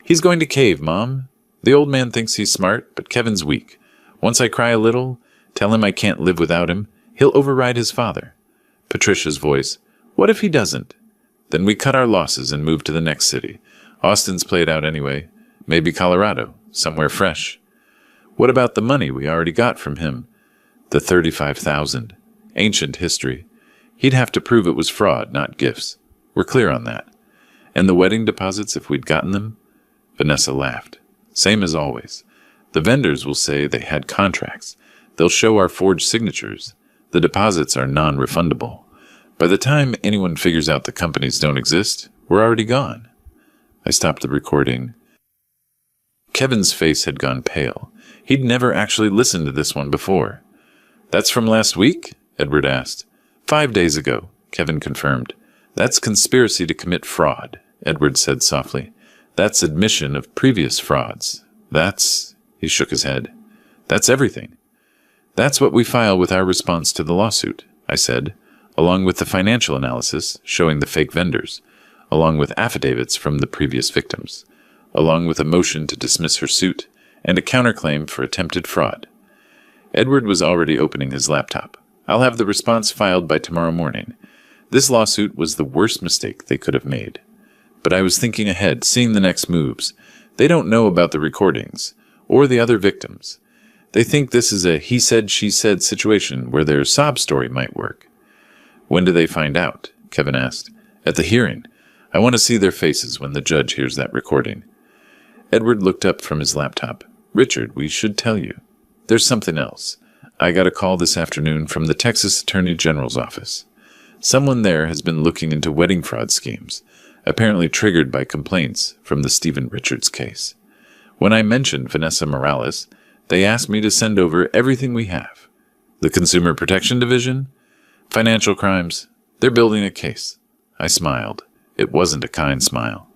"He's going to cave, Mom. The old man thinks he's smart, but Kevin's weak. Once I cry a little, tell him I can't live without him, he'll override his father." Patricia's voice. "What if he doesn't?" "Then we cut our losses and move to the next city. Austin's played out anyway. Maybe Colorado, somewhere fresh." "What about the money we already got from him?" "The $35,000. Ancient history. He'd have to prove it was fraud, not gifts. We're clear on that." "And the wedding deposits if we'd gotten them?" Vanessa laughed. "Same as always. The vendors will say they had contracts. They'll show our forged signatures. The deposits are non-refundable. By the time anyone figures out the companies don't exist, we're already gone." I stopped the recording. Kevin's face had gone pale. He'd never actually listened to this one before. "That's from last week?" Edward asked. 5 days ago, Kevin confirmed. "That's conspiracy to commit fraud," Edward said softly. "That's admission of previous frauds. That's—" he shook his head. "That's everything." "That's what we file with our response to the lawsuit," I said. along with the financial analysis showing the fake vendors, along with affidavits from the previous victims, along with a motion to dismiss her suit and a counterclaim for attempted fraud. Edward was already opening his laptop. I'll have the response filed by tomorrow morning. This lawsuit was the worst mistake they could have made. But I was thinking ahead, seeing the next moves. They don't know about the recordings or the other victims. They think this is a he said, she said situation where their sob story might work. When do they find out? Kevin asked. At the hearing. I want to see their faces when the judge hears that recording. Edward looked up from his laptop. Richard, we should tell you. There's something else. I got a call this afternoon from the Texas Attorney General's office. Someone there has been looking into wedding fraud schemes, apparently triggered by complaints from the Stephen Richards case. When I mentioned Vanessa Morales, they asked me to send over everything we have. The Consumer Protection Division? Financial crimes? They're building a case. I smiled. It wasn't a kind smile.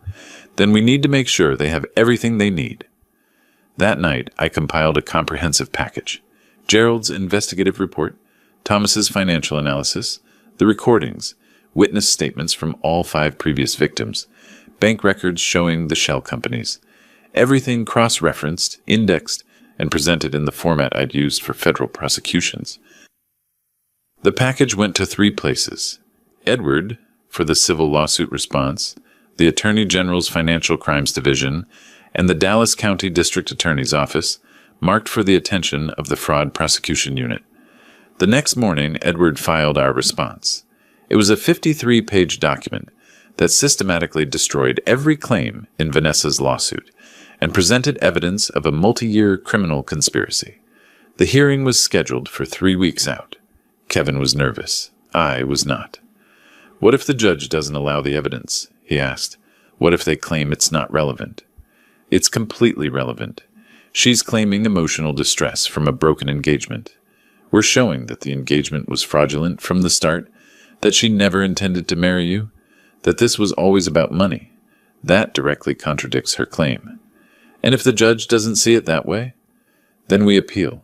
Then we need to make sure they have everything they need. That night, I compiled a comprehensive package. Gerald's investigative report, Thomas's financial analysis, the recordings, witness statements from all 5 previous victims, bank records showing the shell companies, everything cross-referenced, indexed, and presented in the format I'd used for federal prosecutions. The package went to 3 places. Edward, for the civil lawsuit response, the Attorney General's Financial Crimes Division, and the Dallas County District Attorney's Office, marked for the attention of the Fraud Prosecution Unit. The next morning, Edward filed our response. It was a 53-page document that systematically destroyed every claim in Vanessa's lawsuit and presented evidence of a multi-year criminal conspiracy. The hearing was scheduled for 3 weeks out. Kevin was nervous. I was not. What if the judge doesn't allow the evidence? He asked. What if they claim it's not relevant? It's completely relevant. She's claiming emotional distress from a broken engagement. We're showing that the engagement was fraudulent from the start, that she never intended to marry you, that this was always about money. That directly contradicts her claim. And if the judge doesn't see it that way, then we appeal.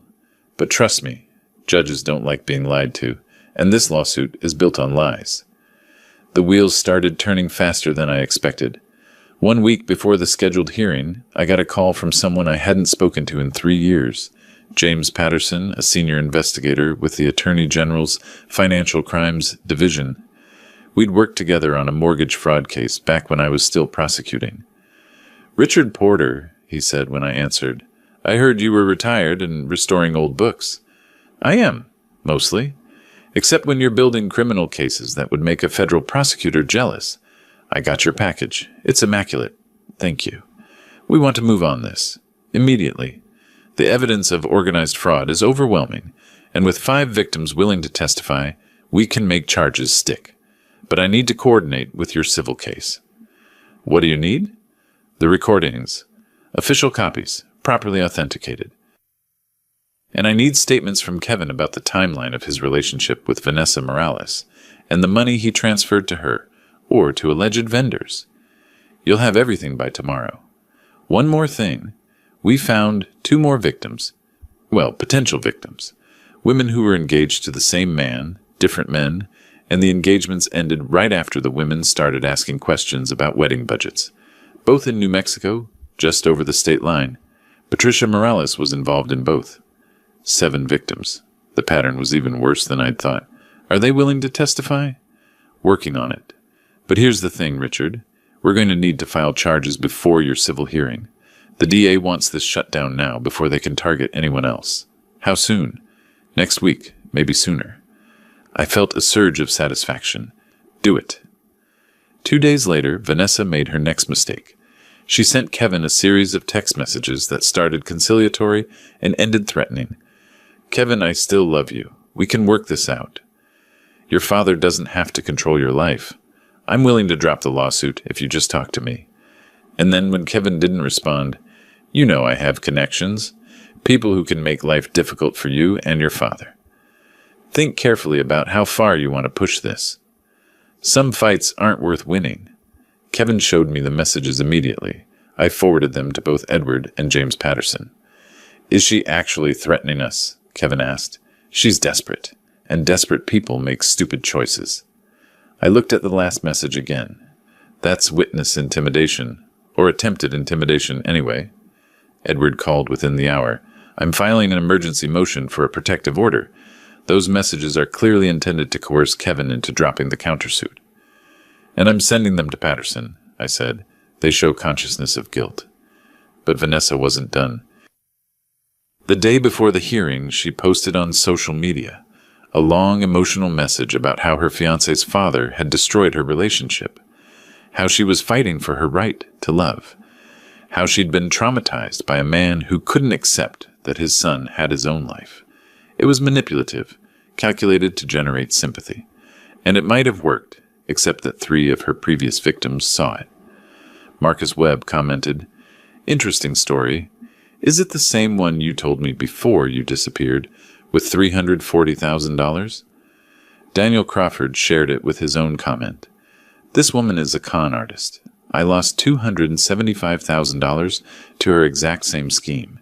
But trust me, judges don't like being lied to, and this lawsuit is built on lies. The wheels started turning faster than I expected. 1 week before the scheduled hearing, I got a call from someone I hadn't spoken to in 3 years. James Patterson, a senior investigator with the Attorney General's Financial Crimes Division. We'd worked together on a mortgage fraud case back when I was still prosecuting. Richard Porter, he said when I answered. I heard you were retired and restoring old books. I am, mostly. Except when you're building criminal cases that would make a federal prosecutor jealous. I got your package. It's immaculate. Thank you. We want to move on this. Immediately. The evidence of organized fraud is overwhelming, and with 5 victims willing to testify, we can make charges stick. But I need to coordinate with your civil case. What do you need? The recordings. Official copies, properly authenticated. And I need statements from Kevin about the timeline of his relationship with Vanessa Morales and the money he transferred to her or to alleged vendors. You'll have everything by tomorrow. One more thing. We found 2 more victims. Well, potential victims. Women who were engaged to the same man, different men, and the engagements ended right after the women started asking questions about wedding budgets. Both in New Mexico, just over the state line. Patricia Morales was involved in both. 7 victims. The pattern was even worse than I'd thought. Are they willing to testify? Working on it. But here's the thing, Richard. We're going to need to file charges before your civil hearing. The DA wants this shut down now before they can target anyone else. How soon? Next week, maybe sooner. I felt a surge of satisfaction. Do it. 2 days later, Vanessa made her next mistake. She sent Kevin a series of text messages that started conciliatory and ended threatening. Kevin, I still love you. We can work this out. Your father doesn't have to control your life. I'm willing to drop the lawsuit if you just talk to me. And then when Kevin didn't respond, you know I have connections, people who can make life difficult for you and your father. Think carefully about how far you want to push this. Some fights aren't worth winning. Kevin showed me the messages immediately. I forwarded them to both Edward and James Patterson. Is she actually threatening us? Kevin asked. She's desperate. and desperate people make stupid choices. I looked at the last message again. That's witness intimidation, or attempted intimidation anyway. Edward called within the hour. I'm filing an emergency motion for a protective order. Those messages are clearly intended to coerce Kevin into dropping the countersuit. And I'm sending them to Patterson, I said. They show consciousness of guilt. But Vanessa wasn't done. The day before the hearing, she posted on social media a long emotional message about how her fiancé's father had destroyed her relationship, how she was fighting for her right to love, how she'd been traumatized by a man who couldn't accept that his son had his own life. It was manipulative, calculated to generate sympathy, and it might have worked, except that 3 of her previous victims saw it. Marcus Webb commented, "Interesting story. Is it the same one you told me before you disappeared, with $340,000? Daniel Crawford shared it with his own comment. This woman is a con artist. I lost $275,000 to her exact same scheme.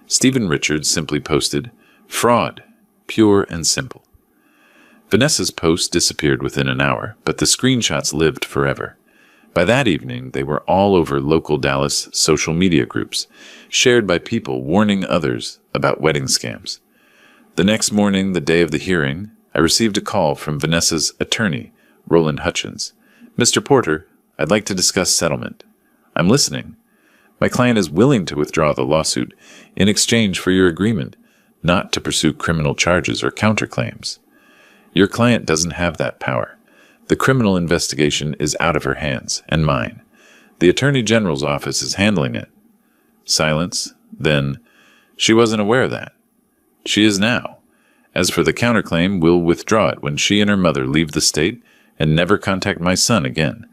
Stephen Richards simply posted, fraud, pure and simple. Vanessa's post disappeared within an hour, but the screenshots lived forever. By that evening, they were all over local Dallas social media groups, shared by people warning others about wedding scams. The next morning, the day of the hearing, I received a call from Vanessa's attorney, Roland Hutchins. Mr. Porter, I'd like to discuss settlement. I'm listening. My client is willing to withdraw the lawsuit in exchange for your agreement not to pursue criminal charges or counterclaims. Your client doesn't have that power. The criminal investigation is out of her hands and mine. The Attorney General's office is handling it. Silence. Then, she wasn't aware of that. She is now. As for the counterclaim, we'll withdraw it when she and her mother leave the state and never contact my son again,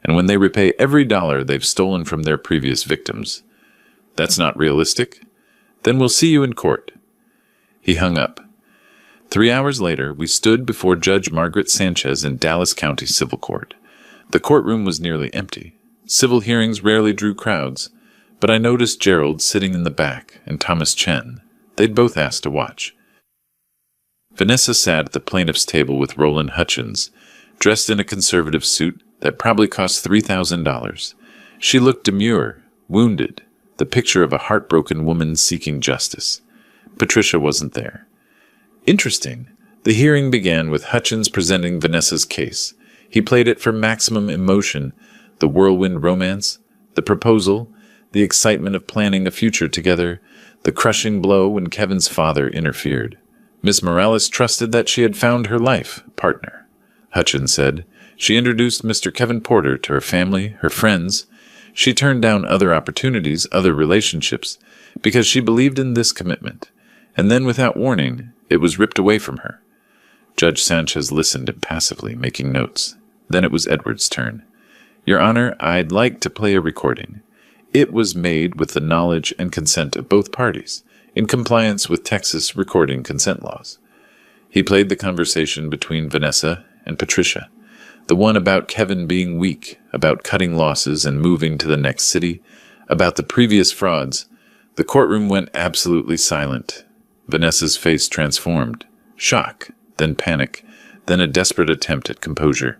and when they repay every dollar they've stolen from their previous victims. That's not realistic? Then we'll see you in court." He hung up. 3 hours later, we stood before Judge Margaret Sanchez in Dallas County Civil Court. The courtroom was nearly empty. Civil hearings rarely drew crowds, but I noticed Gerald sitting in the back and Thomas Chen. They'd both asked to watch. Vanessa sat at the plaintiff's table with Roland Hutchins, dressed in a conservative suit that probably cost $3,000. She looked demure, wounded, the picture of a heartbroken woman seeking justice. Patricia wasn't there. Interesting. The hearing began with Hutchins presenting Vanessa's case. He played it for maximum emotion, the whirlwind romance, the proposal, the excitement of planning a future together, the crushing blow when Kevin's father interfered. Miss Morales trusted that she had found her life partner. Hutchins said. She introduced Mr. Kevin Porter to her family, her friends. She turned down other opportunities, other relationships, because she believed in this commitment. And then, without warning, it was ripped away from her. Judge Sanchez listened impassively, making notes. Then it was Edward's turn. Your Honor, I'd like to play a recording. It was made with the knowledge and consent of both parties, in compliance with Texas recording consent laws. He played the conversation between Vanessa and Patricia, the one about Kevin being weak, about cutting losses and moving to the next city, about the previous frauds. The courtroom went absolutely silent. Vanessa's face transformed. Shock, then panic, then a desperate attempt at composure.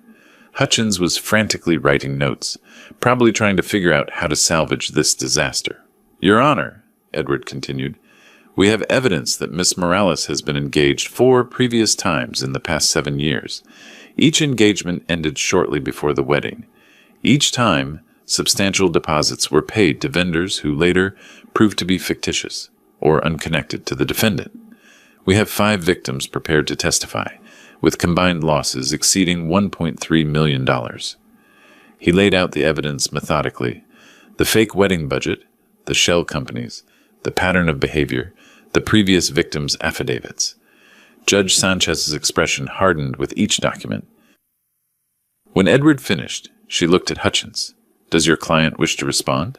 Hutchins was frantically writing notes, probably trying to figure out how to salvage this disaster. Your Honor, Edward continued, we have evidence that Miss Morales has been engaged 4 previous times in the past 7 years. Each engagement ended shortly before the wedding. Each time, substantial deposits were paid to vendors who later proved to be fictitious or unconnected to the defendant. We have 5 victims prepared to testify, with combined losses exceeding $1.3 million. He laid out the evidence methodically. The fake wedding budget, the shell companies, the pattern of behavior, the previous victims' affidavits. Judge Sanchez's expression hardened with each document. When Edward finished, she looked at Hutchins. Does your client wish to respond?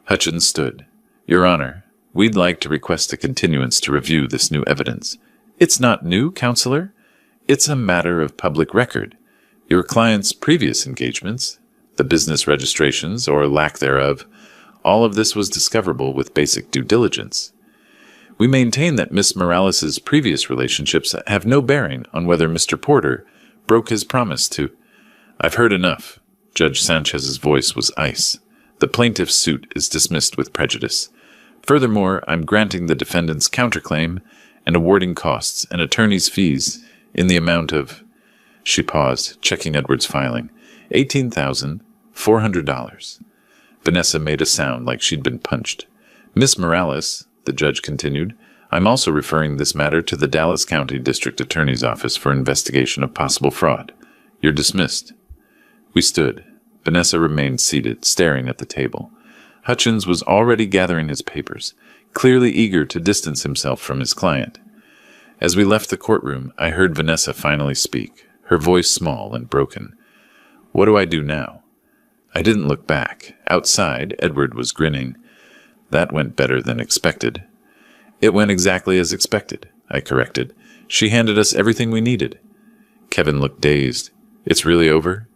Hutchins stood. Your Honor, we'd like to request a continuance to review this new evidence. It's not new, Counselor. It's a matter of public record. Your client's previous engagements, the business registrations or lack thereof, all of this was discoverable with basic due diligence. We maintain that Miss Morales's previous relationships have no bearing on whether Mr. Porter broke his promise to... I've heard enough. Judge Sanchez's voice was ice. The plaintiff's suit is dismissed with prejudice. Furthermore, I'm granting the defendant's counterclaim and awarding costs and attorney's fees in the amount of... She paused, checking Edward's filing. $18,400. Vanessa made a sound like she'd been punched. Miss Morales, the judge continued, I'm also referring this matter to the Dallas County District Attorney's Office for investigation of possible fraud. You're dismissed. We stood. Vanessa remained seated, staring at the table. Hutchins was already gathering his papers, clearly eager to distance himself from his client. As we left the courtroom, I heard Vanessa finally speak, her voice small and broken. What do I do now? I didn't look back. Outside, Edward was grinning. That went better than expected. It went exactly as expected, I corrected. She handed us everything we needed. Kevin looked dazed. It's really over?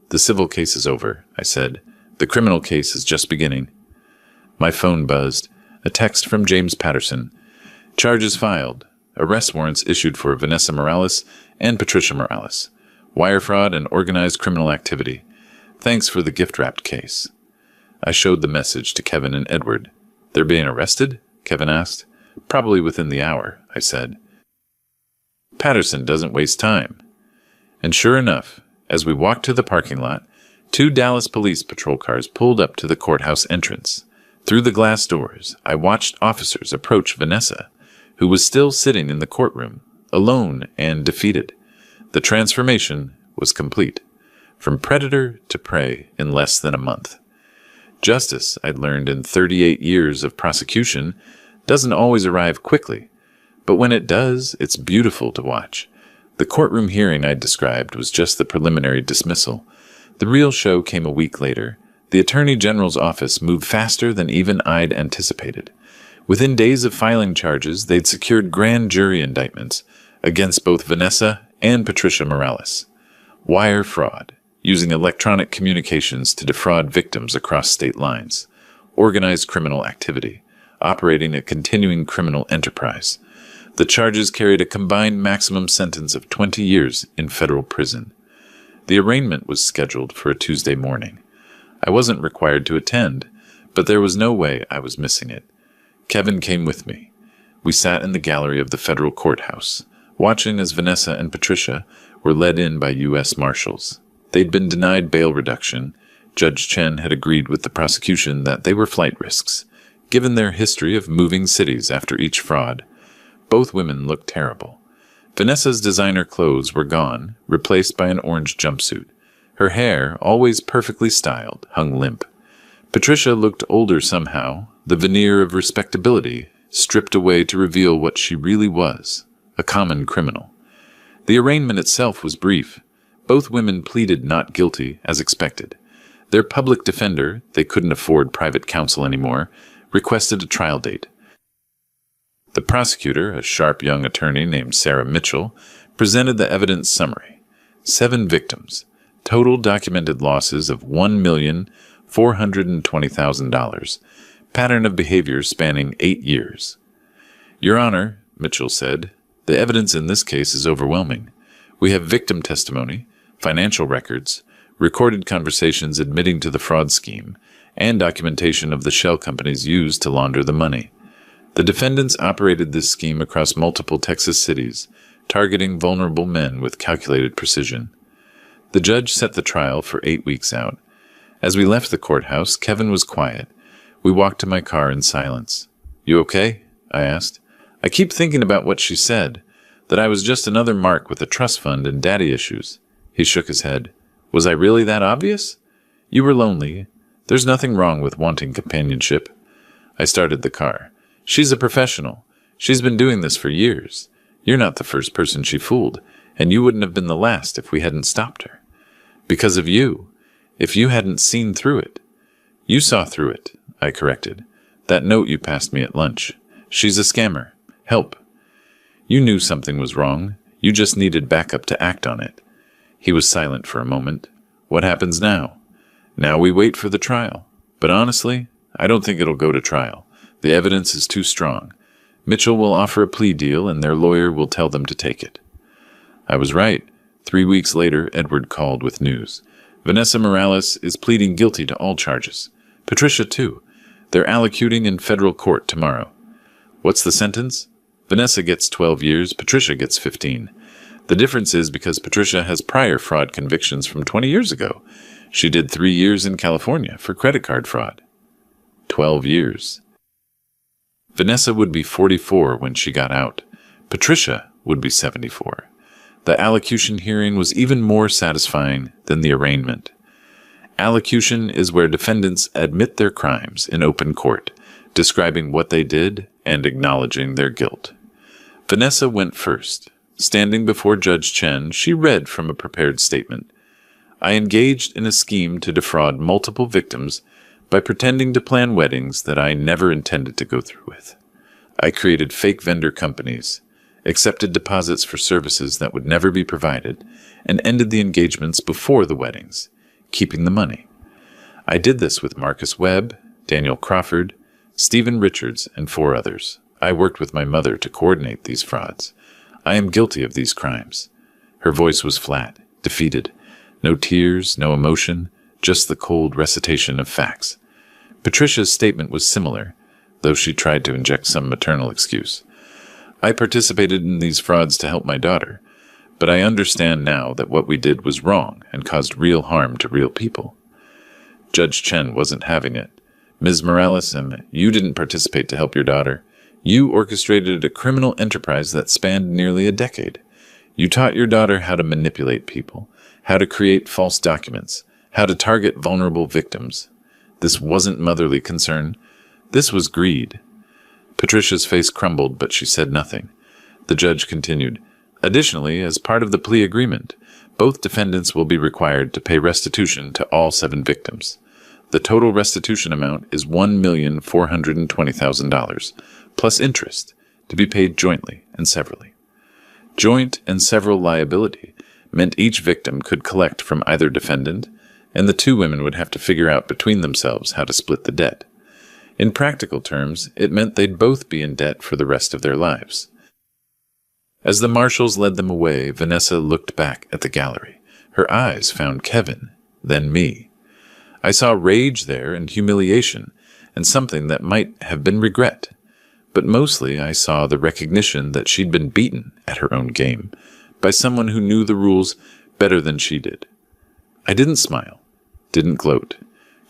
The civil case is over, I said. The criminal case is just beginning. My phone buzzed. A text from James Patterson. Charges filed. Arrest warrants issued for Vanessa Morales and Patricia Morales. Wire fraud and organized criminal activity. Thanks for the gift-wrapped case. I showed the message to Kevin and Edward. They're being arrested? Kevin asked. Probably within the hour, I said. Patterson doesn't waste time. And sure enough, as we walked to the parking lot, 2 Dallas police patrol cars pulled up to the courthouse entrance. Through the glass doors, I watched officers approach Vanessa, who was still sitting in the courtroom, alone and defeated. The transformation was complete, from predator to prey in less than a month. Justice, I'd learned in 38 years of prosecution, doesn't always arrive quickly, but when it does, it's beautiful to watch. The courtroom hearing I described was just the preliminary dismissal. The real show came a week later. The Attorney General's office moved faster than even I'd anticipated. Within days of filing charges, they'd secured grand jury indictments against both Vanessa and Patricia Morales. Wire fraud, using electronic communications to defraud victims across state lines. Organized criminal activity, operating a continuing criminal enterprise. The charges carried a combined maximum sentence of 20 years in federal prison. The arraignment was scheduled for a Tuesday morning. I wasn't required to attend, but there was no way I was missing it. Kevin came with me. We sat in the gallery of the federal courthouse, watching as Vanessa and Patricia were led in by U.S. Marshals. They'd been denied bail reduction. Judge Chen had agreed with the prosecution that they were flight risks, given their history of moving cities after each fraud. Both women looked terrible. Vanessa's designer clothes were gone, replaced by an orange jumpsuit. Her hair, always perfectly styled, hung limp. Patricia looked older somehow, the veneer of respectability stripped away to reveal what she really was, a common criminal. The arraignment itself was brief. Both women pleaded not guilty, as expected. Their public defender, they couldn't afford private counsel anymore, requested a trial date. The prosecutor, a sharp young attorney named Sarah Mitchell, presented the evidence summary. 7 victims. Total documented losses of $1,420,000. Pattern of behavior spanning 8 years. Your Honor, Mitchell said, the evidence in this case is overwhelming. We have victim testimony, financial records, recorded conversations admitting to the fraud scheme, and documentation of the shell companies used to launder the money. The defendants operated this scheme across multiple Texas cities, targeting vulnerable men with calculated precision. The judge set the trial for 8 weeks out. As we left the courthouse, Kevin was quiet. We walked to my car in silence. You okay? I asked. I keep thinking about what she said, that I was just another mark with a trust fund and daddy issues. He shook his head. Was I really that obvious? You were lonely. There's nothing wrong with wanting companionship. I started the car. She's a professional. She's been doing this for years. You're not the first person she fooled, and you wouldn't have been the last if we hadn't stopped her. Because of you. If you hadn't seen through it. You saw through it, I corrected. That note you passed me at lunch. She's a scammer. Help. You knew something was wrong. You just needed backup to act on it. He was silent for a moment. What happens now? Now we wait for the trial. But honestly, I don't think it'll go to trial. The evidence is too strong. Mitchell will offer a plea deal and their lawyer will tell them to take it. I was right. 3 weeks later, Edward called with news. Vanessa Morales is pleading guilty to all charges. Patricia, too. They're allocuting in federal court tomorrow. What's the sentence? Vanessa gets 12 years, Patricia gets 15. The difference is because Patricia has prior fraud convictions from 20 years ago. She did 3 years in California for credit card fraud. 12 years. Vanessa would be 44 when she got out. Patricia would be 74. The allocution hearing was even more satisfying than the arraignment. Allocution is where defendants admit their crimes in open court, describing what they did and acknowledging their guilt. Vanessa went first. Standing before Judge Chen, she read from a prepared statement. I engaged in a scheme to defraud multiple victims by pretending to plan weddings that I never intended to go through with. I created fake vendor companies, accepted deposits for services that would never be provided, and ended the engagements before the weddings, keeping the money. I did this with Marcus Webb, Daniel Crawford, Stephen Richards, and 4 others. I worked with my mother to coordinate these frauds. I am guilty of these crimes. Her voice was flat, defeated. No tears, no emotion, just the cold recitation of facts. Patricia's statement was similar, though she tried to inject some maternal excuse. I participated in these frauds to help my daughter, but I understand now that what we did was wrong and caused real harm to real people. Judge Chen wasn't having it. Ms. Morales, you didn't participate to help your daughter. You orchestrated a criminal enterprise that spanned nearly a decade. You taught your daughter how to manipulate people, how to create false documents, how to target vulnerable victims. This wasn't motherly concern. This was greed. Patricia's face crumbled, but she said nothing. The judge continued, Additionally, as part of the plea agreement, both defendants will be required to pay restitution to all 7 victims. The total restitution amount is $1,420,000, plus interest, to be paid jointly and severally. Joint and several liability meant each victim could collect from either defendant, and the 2 women would have to figure out between themselves how to split the debt. In practical terms, it meant they'd both be in debt for the rest of their lives. As the marshals led them away, Vanessa looked back at the gallery. Her eyes found Kevin, then me. I saw rage there and humiliation, and something that might have been regret. But mostly I saw the recognition that she'd been beaten at her own game by someone who knew the rules better than she did. I didn't smile, didn't gloat,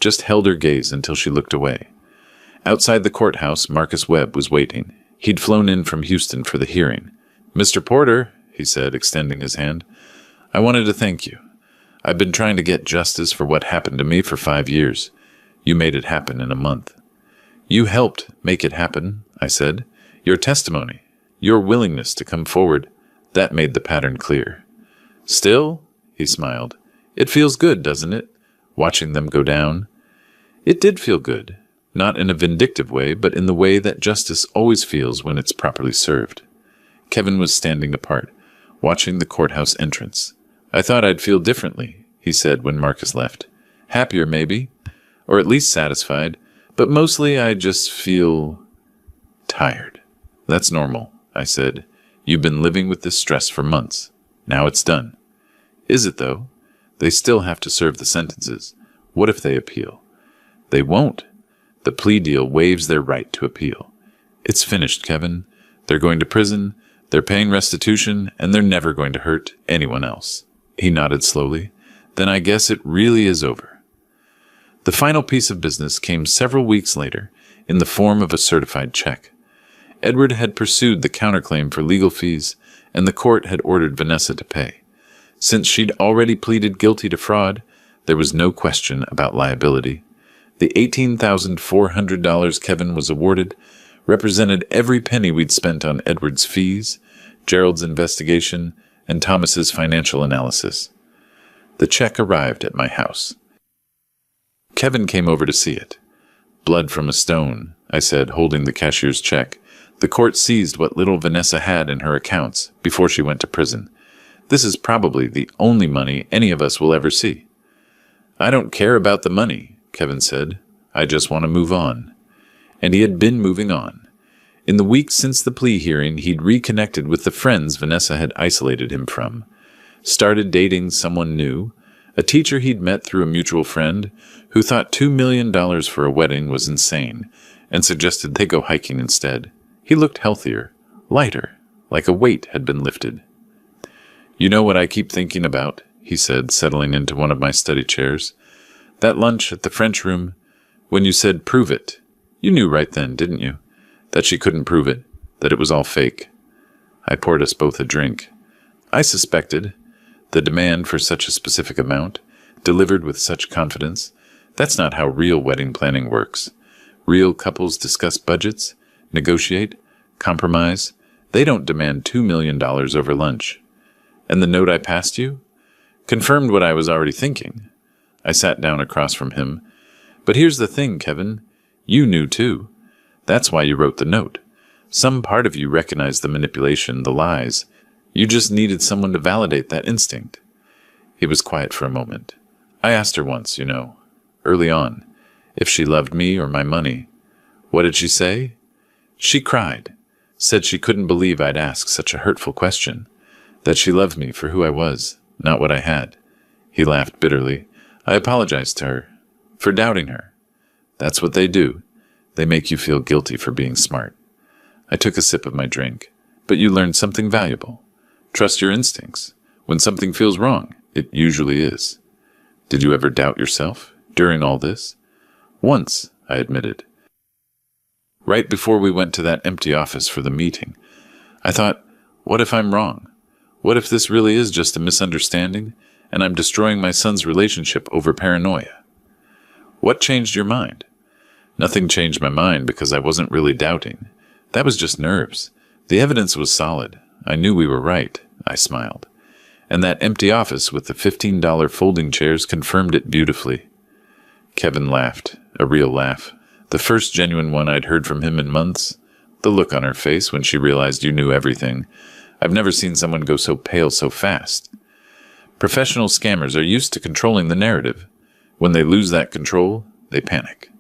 just held her gaze until she looked away. Outside the courthouse, Marcus Webb was waiting. He'd flown in from Houston for the hearing. Mr. Porter, he said, extending his hand, I wanted to thank you. I've been trying to get justice for what happened to me for 5 years. You made it happen in a month. You helped make it happen, I said. Your testimony, your willingness to come forward, that made the pattern clear. Still, he smiled, it feels good, doesn't it? Watching them go down. It did feel good, not in a vindictive way, but in the way that justice always feels when it's properly served. Kevin was standing apart, watching the courthouse entrance. I thought I'd feel differently, he said when Marcus left. Happier, maybe, or at least satisfied, but mostly I just feel tired. That's normal, I said. You've been living with this stress for months. Now it's done. Is it, though? They still have to serve the sentences. What if they appeal? They won't. The plea deal waives their right to appeal. It's finished, Kevin. They're going to prison, they're paying restitution, and they're never going to hurt anyone else. He nodded slowly. Then I guess it really is over. The final piece of business came several weeks later in the form of a certified check. Edward had pursued the counterclaim for legal fees, and the court had ordered Vanessa to pay. Since she'd already pleaded guilty to fraud, there was no question about liability. The $18,400 Kevin was awarded represented every penny we'd spent on Edward's fees, Gerald's investigation, and Thomas's financial analysis. The check arrived at my house. Kevin came over to see it. Blood from a stone, I said, holding the cashier's check. The court seized what little Vanessa had in her accounts before she went to prison. This is probably the only money any of us will ever see. I don't care about the money, Kevin said. I just want to move on. And he had been moving on. In the weeks since the plea hearing, he'd reconnected with the friends Vanessa had isolated him from, started dating someone new, a teacher he'd met through a mutual friend who thought $2 million for a wedding was insane and suggested they go hiking instead. He looked healthier, lighter, like a weight had been lifted. "You know what I keep thinking about," he said, settling into one of my study chairs. "That lunch at the French room, when you said, 'Prove it.' You knew right then, didn't you? That she couldn't prove it, that it was all fake." I poured us both a drink. I suspected. The demand for such a specific amount, delivered with such confidence, that's not how real wedding planning works. Real couples discuss budgets, negotiate, compromise. They don't demand $2 million over lunch. And the note I passed you confirmed what I was already thinking. I sat down across from him. "But here's the thing, Kevin. You knew too. That's why you wrote the note. Some part of you recognized the manipulation, the lies. You just needed someone to validate that instinct." He was quiet for a moment. "I asked her once, early on, if she loved me or my money. What did she say? She cried, said she couldn't believe I'd ask such a hurtful question, that she loved me for who I was, not what I had." He laughed bitterly. "I apologized to her, for doubting her. That's what they do. They make you feel guilty for being smart." I took a sip of my drink. "But you learned something valuable. Trust your instincts. When something feels wrong, it usually is." "Did you ever doubt yourself during all this?" "Once," I admitted. "Right before we went to that empty office for the meeting. I thought, what if I'm wrong? What if this really is just a misunderstanding, and I'm destroying my son's relationship over paranoia?" "What changed your mind?" "Nothing changed my mind because I wasn't really doubting. That was just nerves. The evidence was solid. I knew we were right." I smiled. "And that empty office with the $15 folding chairs confirmed it beautifully." Kevin laughed, a real laugh. The first genuine one I'd heard from him in months. The look on her face when she realized you knew everything. I've never seen someone go so pale so fast. Professional scammers are used to controlling the narrative. When they lose that control, they panic.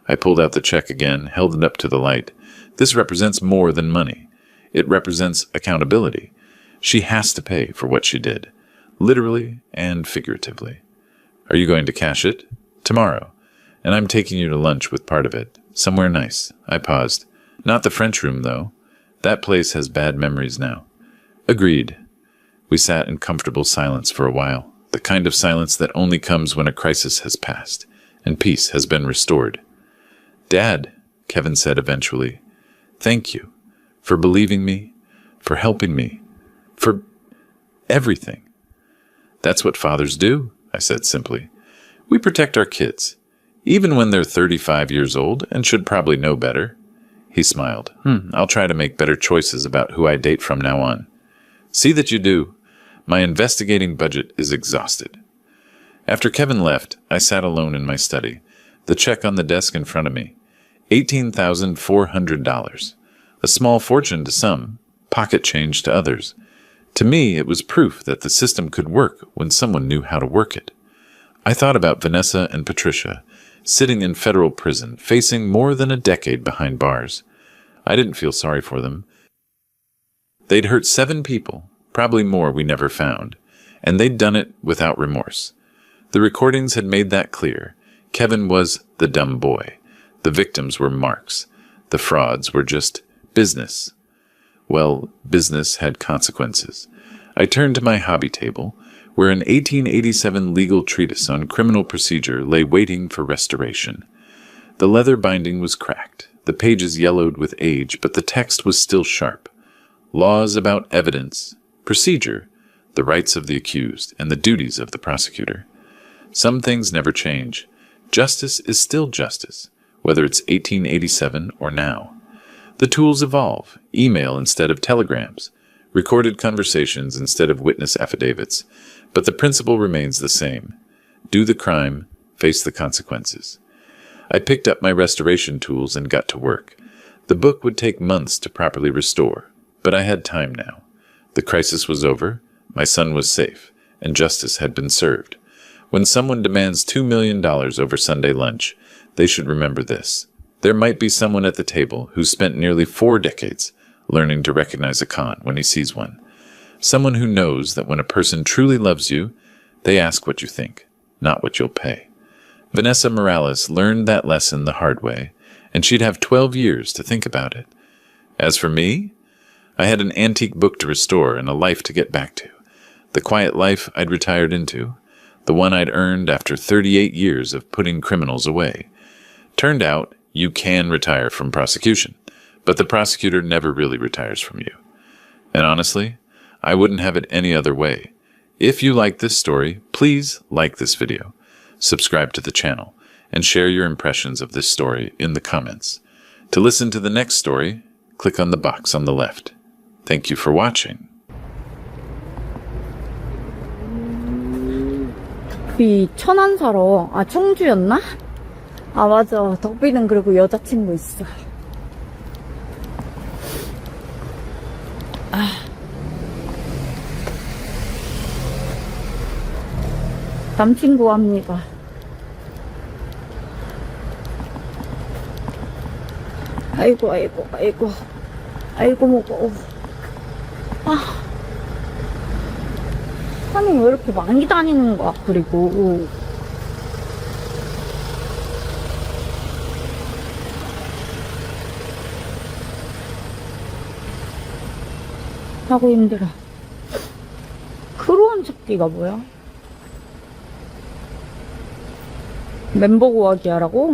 I pulled out the check again, held it up to the light. This represents more than money. It represents accountability. She has to pay for what she did, literally and figuratively. "Are you going to cash it?" "Tomorrow. And I'm taking you to lunch with part of it. Somewhere nice." I paused. "Not the French room, though. That place has bad memories now." "Agreed." We sat in comfortable silence for a while, the kind of silence that only comes when a crisis has passed and peace has been restored. "Dad," Kevin said eventually, "thank you for believing me, for helping me, for everything." "That's what fathers do," I said simply. "We protect our kids, even when they're 35 years old and should probably know better." He smiled. "I'll try to make better choices about who I date from now on." "See that you do. My investigating budget is exhausted." After Kevin left, I sat alone in my study, the check on the desk in front of me. $18,400. A small fortune to some, pocket change to others. To me, it was proof that the system could work when someone knew how to work it. I thought about Vanessa and Patricia, sitting in federal prison, facing more than a decade behind bars. I didn't feel sorry for them. They'd hurt 7 people, probably more we never found, and they'd done it without remorse. The recordings had made that clear. Kevin was the dumb boy. The victims were marks. The frauds were just business. Well, business had consequences. I turned to my hobby table, where an 1887 legal treatise on criminal procedure lay waiting for restoration. The leather binding was cracked, the pages yellowed with age, but the text was still sharp. Laws about evidence, procedure, the rights of the accused, and the duties of the prosecutor. Some things never change. Justice is still justice, whether it's 1887 or now. The tools evolve, email instead of telegrams, recorded conversations instead of witness affidavits, but the principle remains the same. Do the crime, face the consequences. I picked up my restoration tools and got to work. The book would take months to properly restore, but I had time now. The crisis was over, my son was safe, and justice had been served. When someone demands $2 million over Sunday lunch, they should remember this. There might be someone at the table who spent nearly 4 decades learning to recognize a con when he sees one. Someone who knows that when a person truly loves you, they ask what you think, not what you'll pay. Vanessa Morales learned that lesson the hard way, and she'd have 12 years to think about it. As for me, I had an antique book to restore and a life to get back to. The quiet life I'd retired into, the one I'd earned after 38 years of putting criminals away. Turned out, you can retire from prosecution, but the prosecutor never really retires from you. And honestly, I wouldn't have it any other way. If you like this story, please like this video, subscribe to the channel, and share your impressions of this story in the comments. To listen to the next story, click on the box on the left. Thank you for watching. 덕비 천안 사러. 아, 청주였나? 아, 맞아. 덕비는 그리고 여자친구 있어. 남친구 합니다. 아이고, 아이고, 아이고. 아이고, 무거워. 아. 산이 왜 이렇게 많이 다니는 거야, 그리고. 하고 힘들어. 크로운 찾기가 뭐야? 멤버 구하기 하라고?